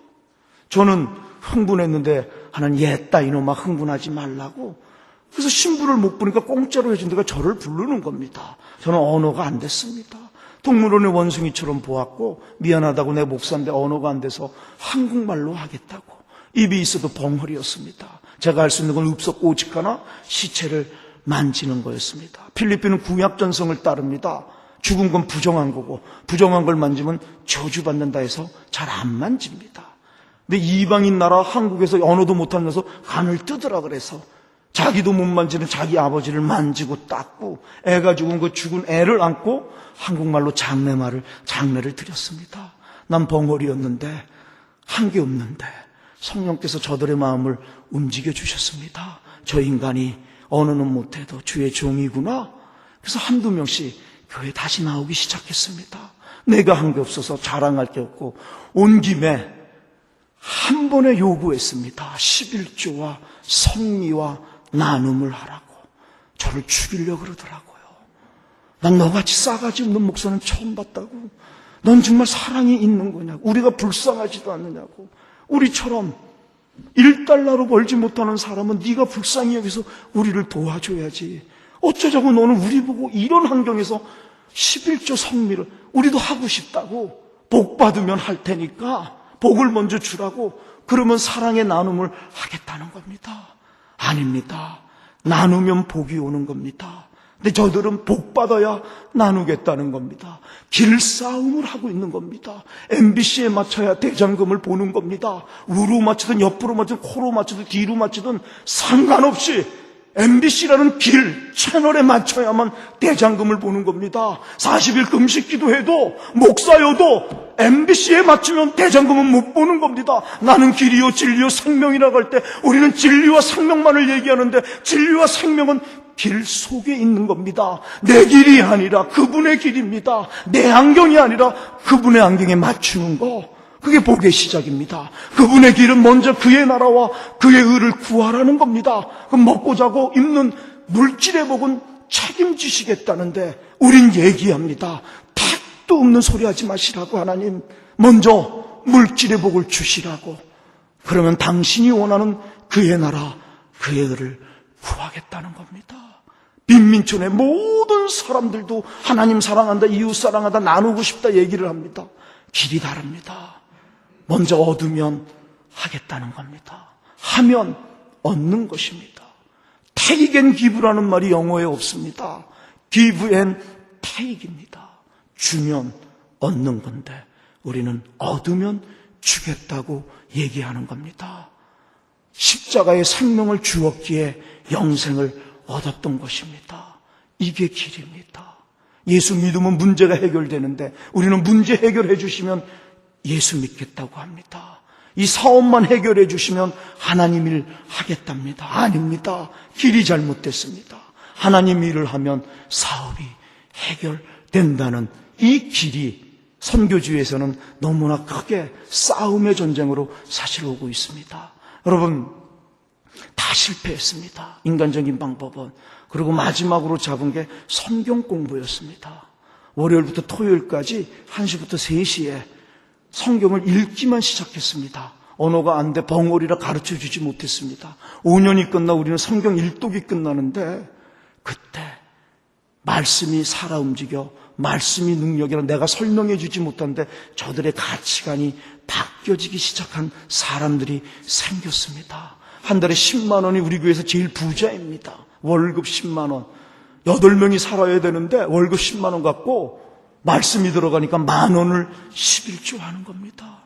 저는 흥분했는데 하나님 옛다 이놈아 흥분하지 말라고. 그래서 신부를 못 보니까 공짜로 해준 데가 저를 부르는 겁니다. 저는 언어가 안 됐습니다. 동물원의 원숭이처럼 보았고 미안하다고 내 목사인데 언어가 안 돼서 한국말로 하겠다고. 입이 있어도 벙어리였습니다. 제가 할 수 있는 건 읍석 오직 하나 시체를 만지는 거였습니다. 필리핀은 구약 전성을 따릅니다. 죽은 건 부정한 거고 부정한 걸 만지면 저주받는다 해서 잘 안 만집니다. 근데 이방인 나라 한국에서 언어도 못하면서 간을 뜨더라 그래서 자기도 못 만지는 자기 아버지를 만지고 닦고 애가 죽은 그 죽은 애를 안고 한국말로 장례를 드렸습니다. 난 벙어리였는데 한 게 없는데 성령께서 저들의 마음을 움직여 주셨습니다. 저 인간이 언어는 못해도 주의 종이구나. 그래서 한두 명씩 교회 다시 나오기 시작했습니다. 내가 한 게 없어서 자랑할 게 없고 온 김에 한 번에 요구했습니다. 11조와 성리와 나눔을 하라고. 저를 죽이려고 그러더라고요. 난 너같이 싸가지 없는 목사는 처음 봤다고. 넌 정말 사랑이 있는 거냐고. 우리가 불쌍하지도 않느냐고. 우리처럼 1달러로 벌지 못하는 사람은 네가 불쌍히 여기서 우리를 도와줘야지. 어쩌자고 너는 우리 보고 이런 환경에서 11조 성리를 우리도 하고 싶다고. 복 받으면 할 테니까 복을 먼저 주라고. 그러면 사랑의 나눔을 하겠다는 겁니다. 아닙니다. 나누면 복이 오는 겁니다. 근데 저들은 복 받아야 나누겠다는 겁니다. 길싸움을 하고 있는 겁니다. MBC에 맞춰야 대장금을 보는 겁니다. 우로 맞추든 옆으로 맞추든 코로 맞추든 뒤로 맞추든 상관없이 MBC라는 길 채널에 맞춰야만 대장금을 보는 겁니다. 40일 금식 기도해도 목사여도 MBC에 맞추면 대장금은 못 보는 겁니다. 나는 길이요 진리요 생명이라고 할 때 우리는 진리와 생명만을 얘기하는데 진리와 생명은 길 속에 있는 겁니다. 내 길이 아니라 그분의 길입니다. 내 안경이 아니라 그분의 안경에 맞추는 거. 그게 복의 시작입니다. 그분의 길은 먼저 그의 나라와 그의 의를 구하라는 겁니다. 그럼 먹고 자고 입는 물질의 복은 책임지시겠다는데 우린 얘기합니다. 택도 없는 소리 하지 마시라고. 하나님 먼저 물질의 복을 주시라고. 그러면 당신이 원하는 그의 나라 그의 의를 구하겠다는 겁니다. 빈민촌의 모든 사람들도 하나님 사랑한다, 이웃 사랑한다, 나누고 싶다 얘기를 합니다. 길이 다릅니다. 먼저 얻으면 하겠다는 겁니다. 하면 얻는 것입니다. take and give라는 말이 영어에 없습니다. give and take입니다. 주면 얻는 건데 우리는 얻으면 주겠다고 얘기하는 겁니다. 십자가의 생명을 주었기에 영생을 얻었던 것입니다. 이게 길입니다. 예수 믿으면 문제가 해결되는데 우리는 문제 해결해 주시면 예수 믿겠다고 합니다. 이 사업만 해결해 주시면 하나님 일 하겠답니다. 아닙니다. 길이 잘못됐습니다. 하나님 일을 하면 사업이 해결된다는 이 길이 선교주의에서는 너무나 크게 싸움의 전쟁으로 사실 오고 있습니다. 여러분, 다 실패했습니다. 인간적인 방법은. 그리고 마지막으로 잡은 게 성경 공부였습니다. 월요일부터 토요일까지 1시부터 3시에 성경을 읽기만 시작했습니다. 언어가 안 돼 벙어리라 가르쳐주지 못했습니다. 5년이 끝나 우리는 성경 일독이 끝나는데 그때 말씀이 살아 움직여 말씀이 능력이라 내가 설명해 주지 못한데 저들의 가치관이 바뀌어지기 시작한 사람들이 생겼습니다. 한 달에 10만 원이 우리 교회에서 제일 부자입니다. 월급 10만 원. 8명이 살아야 되는데 월급 10만 원 갖고 말씀이 들어가니까 10,000원을 11조 하는 겁니다.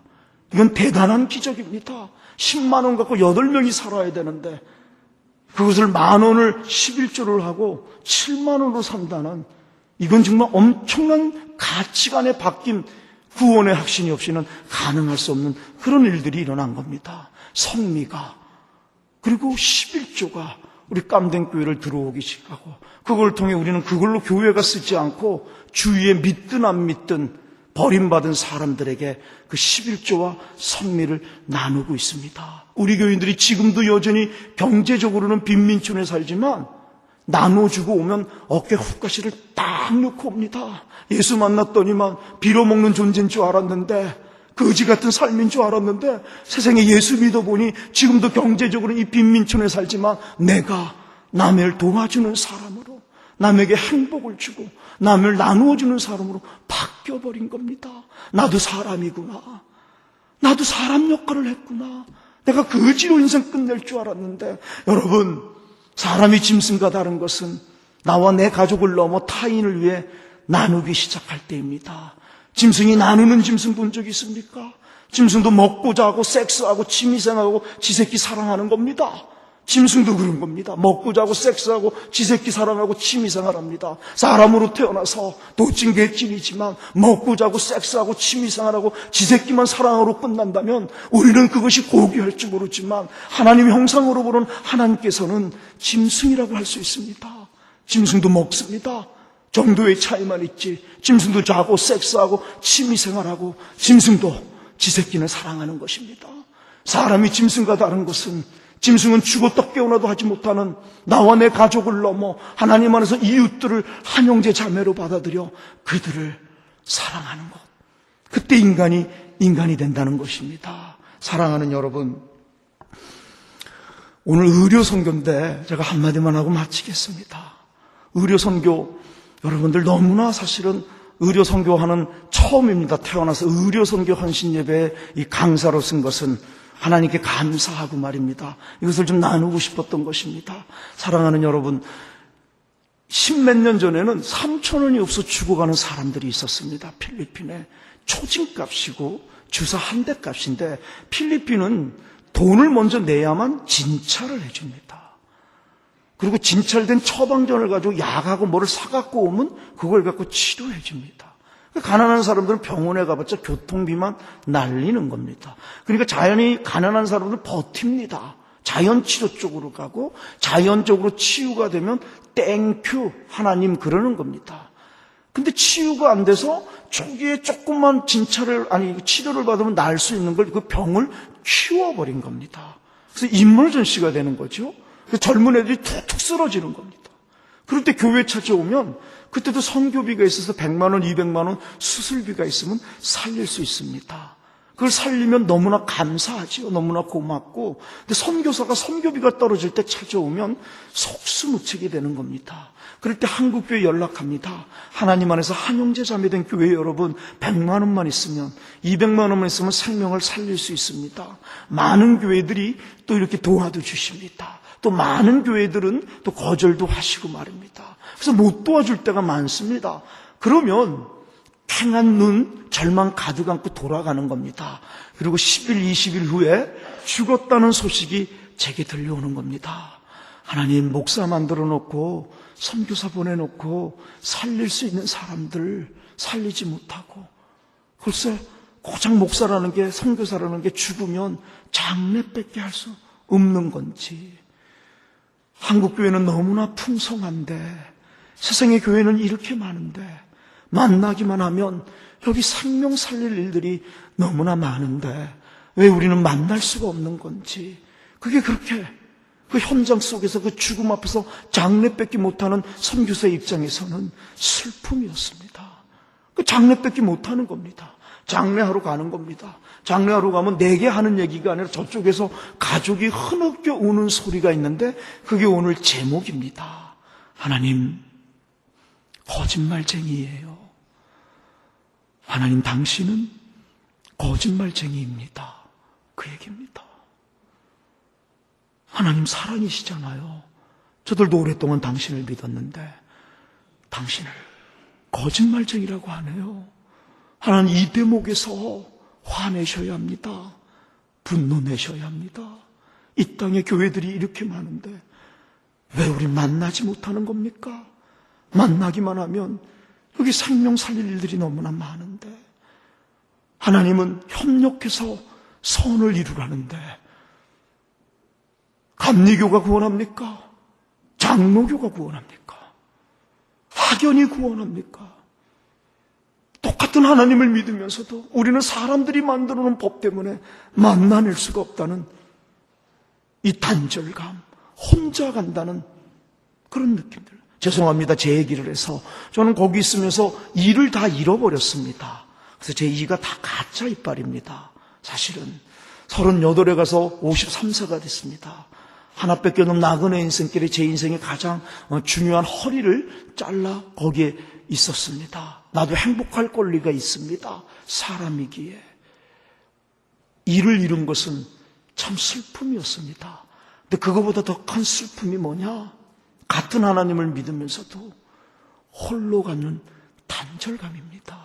이건 대단한 기적입니다. 10만 원 갖고 8명이 살아야 되는데 그것을 10,000원을 11조를 하고 7만 원으로 산다는, 이건 정말 엄청난 가치관의 바뀜, 구원의 확신이 없이는 가능할 수 없는 그런 일들이 일어난 겁니다. 성미가, 그리고 11조가 우리 깜댕 교회를 들어오기 시작하고, 그걸 통해 우리는 그걸로 교회가 쓰지 않고 주위에 믿든 안 믿든 버림받은 사람들에게 그 11조와 성미를 나누고 있습니다. 우리 교인들이 지금도 여전히 경제적으로는 빈민촌에 살지만 나눠주고 오면 어깨 훅가시를 딱 넣고 옵니다. 예수 만났더니만 빌어먹는 존재인 줄 알았는데, 거지 같은 삶인 줄 알았는데 세상에 예수 믿어보니 지금도 경제적으로는 이 빈민촌에 살지만 내가 남을 도와주는 사람으로, 남에게 행복을 주고 남을 나누어주는 사람으로 바뀌어버린 겁니다. 나도 사람이구나. 나도 사람 역할을 했구나. 내가 거지로 인생 끝낼 줄 알았는데, 여러분, 사람이 짐승과 다른 것은 나와 내 가족을 넘어 타인을 위해 나누기 시작할 때입니다. 짐승이 나누는 짐승 본 적 있습니까? 짐승도 먹고 자고 섹스하고 취미생활하고 지새끼 사랑하는 겁니다. 짐승도 그런 겁니다. 먹고 자고 섹스하고 지새끼 사랑하고 취미생활합니다. 사람으로 태어나서 도찐 개찐이지만 먹고 자고 섹스하고 취미생활하고 지새끼만 사랑으로 끝난다면 우리는 그것이 고귀할 줄 모르지만 하나님의 형상으로 보는 하나님께서는 짐승이라고 할 수 있습니다. 짐승도 먹습니다. 정도의 차이만 있지 짐승도 자고 섹스하고 취미생활하고 짐승도 지새끼는 사랑하는 것입니다. 사람이 짐승과 다른 것은, 짐승은 죽었다 깨어나도 하지 못하는 나와 내 가족을 넘어 하나님 안에서 이웃들을 한 형제 자매로 받아들여 그들을 사랑하는 것. 그때 인간이 된다는 것입니다. 사랑하는 여러분, 오늘 의료선교인데 제가 한마디만 하고 마치겠습니다. 의료선교, 여러분들 너무나 사실은 의료선교하는 처음입니다. 태어나서 의료선교 헌신예배에 이 강사로 쓴 것은 하나님께 감사하고 말입니다. 이것을 좀 나누고 싶었던 것입니다. 사랑하는 여러분, 10몇 년 전에는 3,000원이 없어 죽어가는 사람들이 있었습니다. 필리핀에. 초징값이고 주사 한 대 값인데 필리핀은 돈을 먼저 내야만 진찰을 해줍니다. 그리고 진찰된 처방전을 가지고 약하고 뭐를 사갖고 오면 그걸 갖고 치료해 줍니다. 가난한 사람들은 병원에 가봤자 교통비만 날리는 겁니다. 그러니까 자연히 가난한 사람들은 버팁니다. 자연치료 쪽으로 가고 자연적으로 치유가 되면 땡큐 하나님 그러는 겁니다. 근데 치유가 안 돼서 초기에 조금만 치료를 받으면 나을 수 있는 걸 그 병을 키워버린 겁니다. 그래서 인물전시가 되는 거죠. 젊은 애들이 툭툭 쓰러지는 겁니다. 그럴 때 교회 찾아오면 그때도 선교비가 있어서 100만 원, 200만 원 수술비가 있으면 살릴 수 있습니다. 그걸 살리면 너무나 감사하지요. 너무나 고맙고. 근데 선교사가 선교비가 떨어질 때 찾아오면 속수무책이 되는 겁니다. 그럴 때 한국교회 연락합니다. 하나님 안에서 한 형제 자매 된 교회 여러분, 100만 원만 있으면, 200만 원만 있으면 생명을 살릴 수 있습니다. 많은 교회들이 또 이렇게 도와도 주십니다. 또 많은 교회들은 또 거절도 하시고 말입니다. 그래서 못 도와줄 때가 많습니다. 그러면 팽한 눈, 절망 가득 안고 돌아가는 겁니다. 그리고 10일, 20일 후에 죽었다는 소식이 제게 들려오는 겁니다. 하나님, 목사 만들어 놓고 선교사 보내놓고 살릴 수 있는 사람들 살리지 못하고, 글쎄 고작 목사라는 게, 선교사라는 게 죽으면 장례밖에 할 수 없는 건지. 한국교회는 너무나 풍성한데 세상의 교회는 이렇게 많은데 만나기만 하면 여기 생명 살릴 일들이 너무나 많은데 왜 우리는 만날 수가 없는 건지, 그게 그렇게 그 현장 속에서 그 죽음 앞에서 장례 뺏기 못하는 선교사의 입장에서는 슬픔이었습니다. 그 장례 뺏기 못하는 겁니다. 장례하러 가는 겁니다. 장례하러 가면 내게 하는 얘기가 아니라 저쪽에서 가족이 흐느껴 우는 소리가 있는데 그게 오늘 제목입니다. 하나님, 거짓말쟁이에요. 하나님, 당신은 거짓말쟁이입니다. 그 얘기입니다. 하나님 사랑이시잖아요. 저들도 오랫동안 당신을 믿었는데 당신을 거짓말쟁이라고 하네요. 하나님, 이 대목에서 화내셔야 합니다. 분노내셔야 합니다. 이 땅에 교회들이 이렇게 많은데 왜 우리 만나지 못하는 겁니까? 만나기만 하면 여기 생명 살릴 일들이 너무나 많은데 하나님은 협력해서 선을 이루라는데 감리교가 구원합니까? 장로교가 구원합니까? 학연이 구원합니까? 똑같은 하나님을 믿으면서도 우리는 사람들이 만들어 놓은 법 때문에 만나낼 수가 없다는 이 단절감, 혼자 간다는 그런 느낌들. 죄송합니다. 제 얘기를 해서 저는 거기 있으면서 일을 다 잃어버렸습니다. 그래서 제 이가 다 가짜 이빨입니다. 사실은 38에 가서 53세가 됐습니다. 하나 뺏겨놓은 나그네 인생길에 제 인생의 가장 중요한 허리를 잘라 거기에 있었습니다. 나도 행복할 권리가 있습니다. 사람이기에. 일을 잃은 것은 참 슬픔이었습니다. 근데 그거보다 더 큰 슬픔이 뭐냐? 같은 하나님을 믿으면서도 홀로 가는 단절감입니다.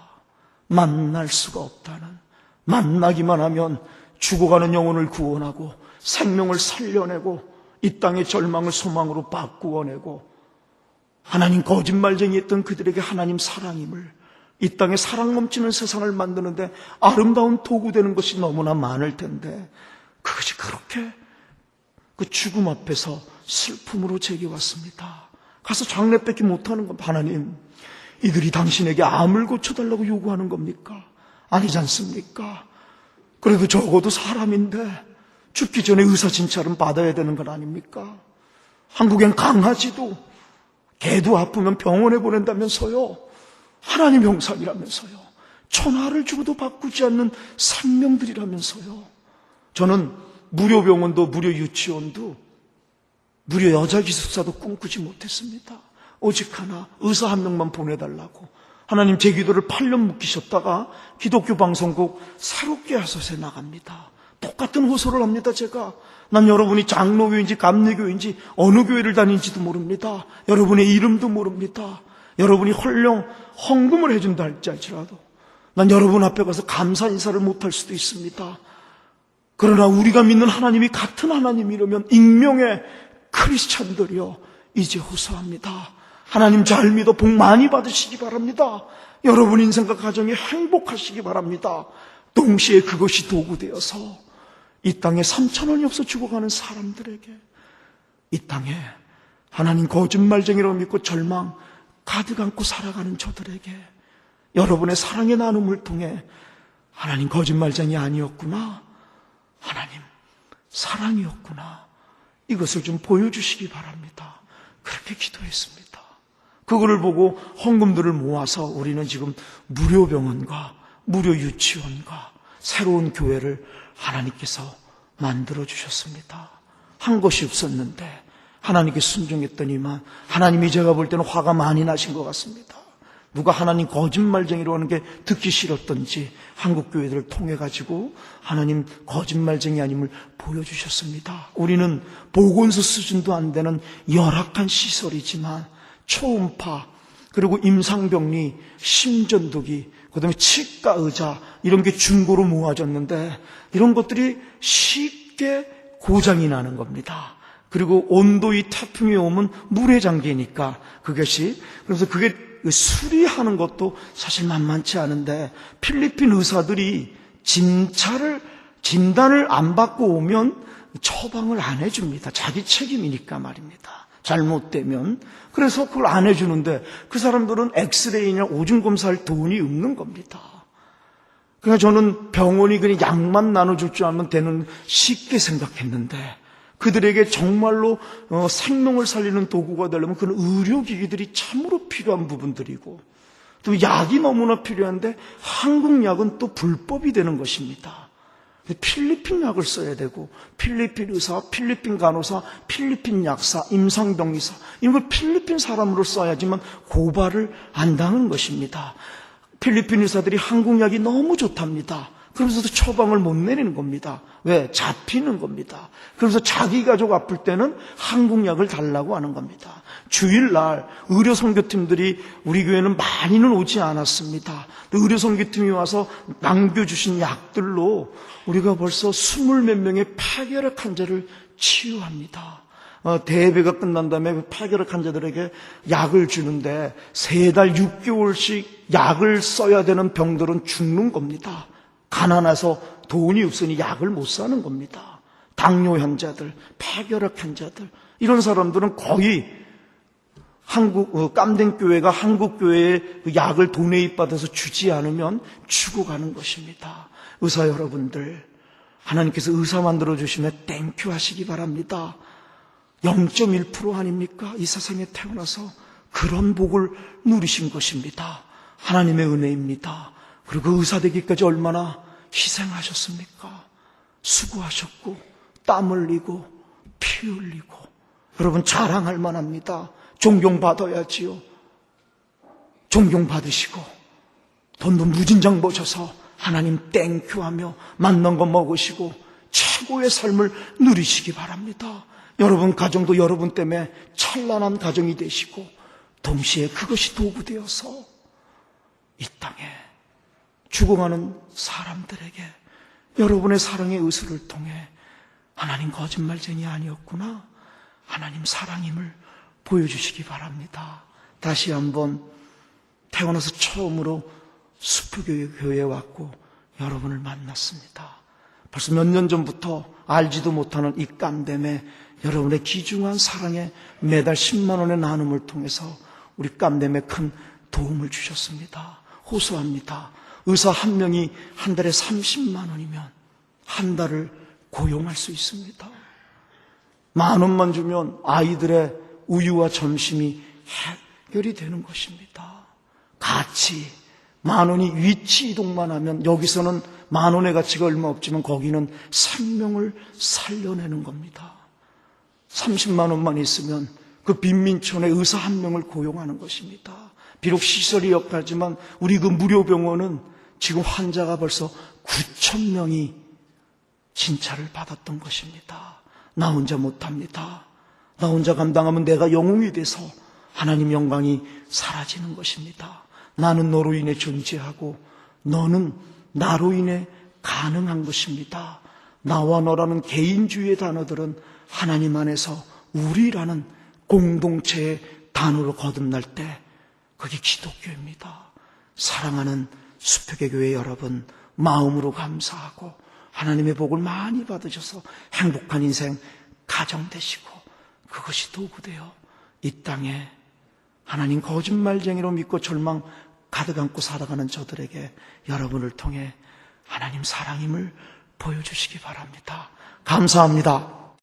만날 수가 없다는, 만나기만 하면 죽어가는 영혼을 구원하고 생명을 살려내고 이 땅의 절망을 소망으로 바꾸어내고 하나님 거짓말쟁이 했던 그들에게 하나님 사랑임을, 이 땅에 사랑 넘치는 세상을 만드는데 아름다운 도구 되는 것이 너무나 많을 텐데 그것이 그렇게 그 죽음 앞에서 슬픔으로 제게 왔습니다. 가서 장례 뺏기 못하는 건 하나님, 이들이 당신에게 암을 고쳐달라고 요구하는 겁니까? 아니지 않습니까? 그래도 적어도 사람인데 죽기 전에 의사진찰은 받아야 되는 건 아닙니까? 한국엔 강아지도 개도 아프면 병원에 보낸다면서요. 하나님 형상이라면서요. 천하를 주고도 바꾸지 않는 생명들이라면서요. 저는 무료 병원도 무료 유치원도 무료 여자 기숙사도 꿈꾸지 못했습니다. 오직 하나, 의사 한 명만 보내달라고. 하나님, 제 기도를 8년 묵히셨다가 기독교 방송국 새롭게 하소서에 나갑니다. 똑같은 호소를 합니다. 제가. 난 여러분이 장로교인지 감리교인지 어느 교회를 다니는지도 모릅니다. 여러분의 이름도 모릅니다. 여러분이 헐령 헌금을 해준다 할지라도 난 여러분 앞에 가서 감사 인사를 못할 수도 있습니다. 그러나 우리가 믿는 하나님이 같은 하나님이라면 익명의 크리스찬들이여 이제 호소합니다. 하나님 잘 믿어 복 많이 받으시기 바랍니다. 여러분 인생과 가정이 행복하시기 바랍니다. 동시에 그것이 도구되어서 이 땅에 3,000원이 없어 죽어가는 사람들에게, 이 땅에 하나님 거짓말쟁이라고 믿고 절망 가득 안고 살아가는 저들에게 여러분의 사랑의 나눔을 통해 하나님 거짓말쟁이 아니었구나, 하나님 사랑이었구나, 이것을 좀 보여주시기 바랍니다. 그렇게 기도했습니다. 그거를 보고 헌금들을 모아서 우리는 지금 무료 병원과 무료 유치원과 새로운 교회를 하나님께서 만들어주셨습니다. 한 것이 없었는데 하나님께 순종했더니만 하나님이 제가 볼 때는 화가 많이 나신 것 같습니다. 누가 하나님 거짓말쟁이로 하는 게 듣기 싫었던지 한국교회들을 통해 가지고 하나님 거짓말쟁이 아님을 보여주셨습니다. 우리는 보건소 수준도 안 되는 열악한 시설이지만 초음파, 그리고 임상병리, 심전도기, 그다음에 치과 의자 이런 게 중고로 모아졌는데 이런 것들이 쉽게 고장이 나는 겁니다. 그리고 온도의 태풍이 오면 물에 잠기니까 그것이, 그래서 그게 수리하는 것도 사실 만만치 않은데 필리핀 의사들이 진단을 안 받고 오면 처방을 안 해줍니다. 자기 책임이니까 말입니다. 잘못되면. 그래서 그걸 안 해주는데 그 사람들은 엑스레이나 오줌 검사할 돈이 없는 겁니다. 그러니까 저는 병원이 그냥 약만 나눠줄 줄 알면 되는 쉽게 생각했는데 그들에게 정말로 생명을 살리는 도구가 되려면 그런 의료기기들이 참으로 필요한 부분들이고 또 약이 너무나 필요한데 한국 약은 또 불법이 되는 것입니다. 필리핀 약을 써야 되고 필리핀 의사, 필리핀 간호사, 필리핀 약사, 임상병리사 이런 걸 필리핀 사람으로 써야지만 고발을 안 당하는 것입니다. 필리핀 의사들이 한국 약이 너무 좋답니다. 그러면서도 처방을 못 내리는 겁니다. 왜? 잡히는 겁니다. 그래서 자기 가족 아플 때는 한국 약을 달라고 하는 겁니다. 주일날 의료 선교팀들이 우리 교회는 많이는 오지 않았습니다. 의료 선교팀이 와서 남겨주신 약들로 우리가 벌써 20몇 명의 폐결핵 환자를 치유합니다. 대회가 끝난 다음에 그 폐결핵 환자들에게 약을 주는데 3달 6개월씩 약을 써야 되는 병들은 죽는 겁니다. 가난해서 돈이 없으니 약을 못 사는 겁니다. 당뇨 환자들, 폐결핵 환자들 이런 사람들은 거의 깜댕교회가 한국교회에 약을 도네입 받아서 주지 않으면 죽어가는 것입니다. 의사 여러분들, 하나님께서 의사 만들어주시면 땡큐 하시기 바랍니다. 0.1% 아닙니까? 이 세상에 태어나서 그런 복을 누리신 것입니다. 하나님의 은혜입니다. 그리고 의사 되기까지 얼마나 희생하셨습니까? 수고하셨고 땀 흘리고 피 흘리고 여러분 자랑할 만합니다. 존경받아야지요. 존경받으시고 돈도 무진장 버셔서 하나님 땡큐하며 만난 거 먹으시고 최고의 삶을 누리시기 바랍니다. 여러분 가정도 여러분 때문에 찬란한 가정이 되시고 동시에 그것이 도구되어서 이 땅에 죽어가는 사람들에게 여러분의 사랑의 의술을 통해 하나님 거짓말쟁이 아니었구나, 하나님 사랑임을 보여주시기 바랍니다. 다시 한번 태어나서 처음으로 수표교회에 왔고 여러분을 만났습니다. 벌써 몇 년 전부터 알지도 못하는 이 깜댐에 여러분의 귀중한 사랑에 매달 10만 원의 나눔을 통해서 우리 깜댐에 큰 도움을 주셨습니다. 호소합니다. 의사 한 명이 한 달에 30만 원이면 한 달을 고용할 수 있습니다. 10,000원만 주면 아이들의 우유와 점심이 해결이 되는 것입니다. 같이 10,000원이 위치 이동만 하면 여기서는 10,000원의 가치가 얼마 없지만 거기는 생명을 살려내는 겁니다. 30만 원만 있으면 그 빈민촌에 의사 한 명을 고용하는 것입니다. 비록 시설이 역하지만 우리 그 무료병원은 지금 환자가 벌써 9,000명이 진찰을 받았던 것입니다. 나 혼자 못합니다. 나 혼자 감당하면 내가 영웅이 돼서 하나님 영광이 사라지는 것입니다. 나는 너로 인해 존재하고 너는 나로 인해 가능한 것입니다. 나와 너라는 개인주의의 단어들은 하나님 안에서 우리라는 공동체의 단어로 거듭날 때 그게 기독교입니다. 사랑하는 수표계 교회 여러분, 마음으로 감사하고 하나님의 복을 많이 받으셔서 행복한 인생 가정 되시고 그것이 도구되어 이 땅에 하나님 거짓말쟁이로 믿고 절망 가득 안고 살아가는 저들에게 여러분을 통해 하나님 사랑임을 보여주시기 바랍니다. 감사합니다.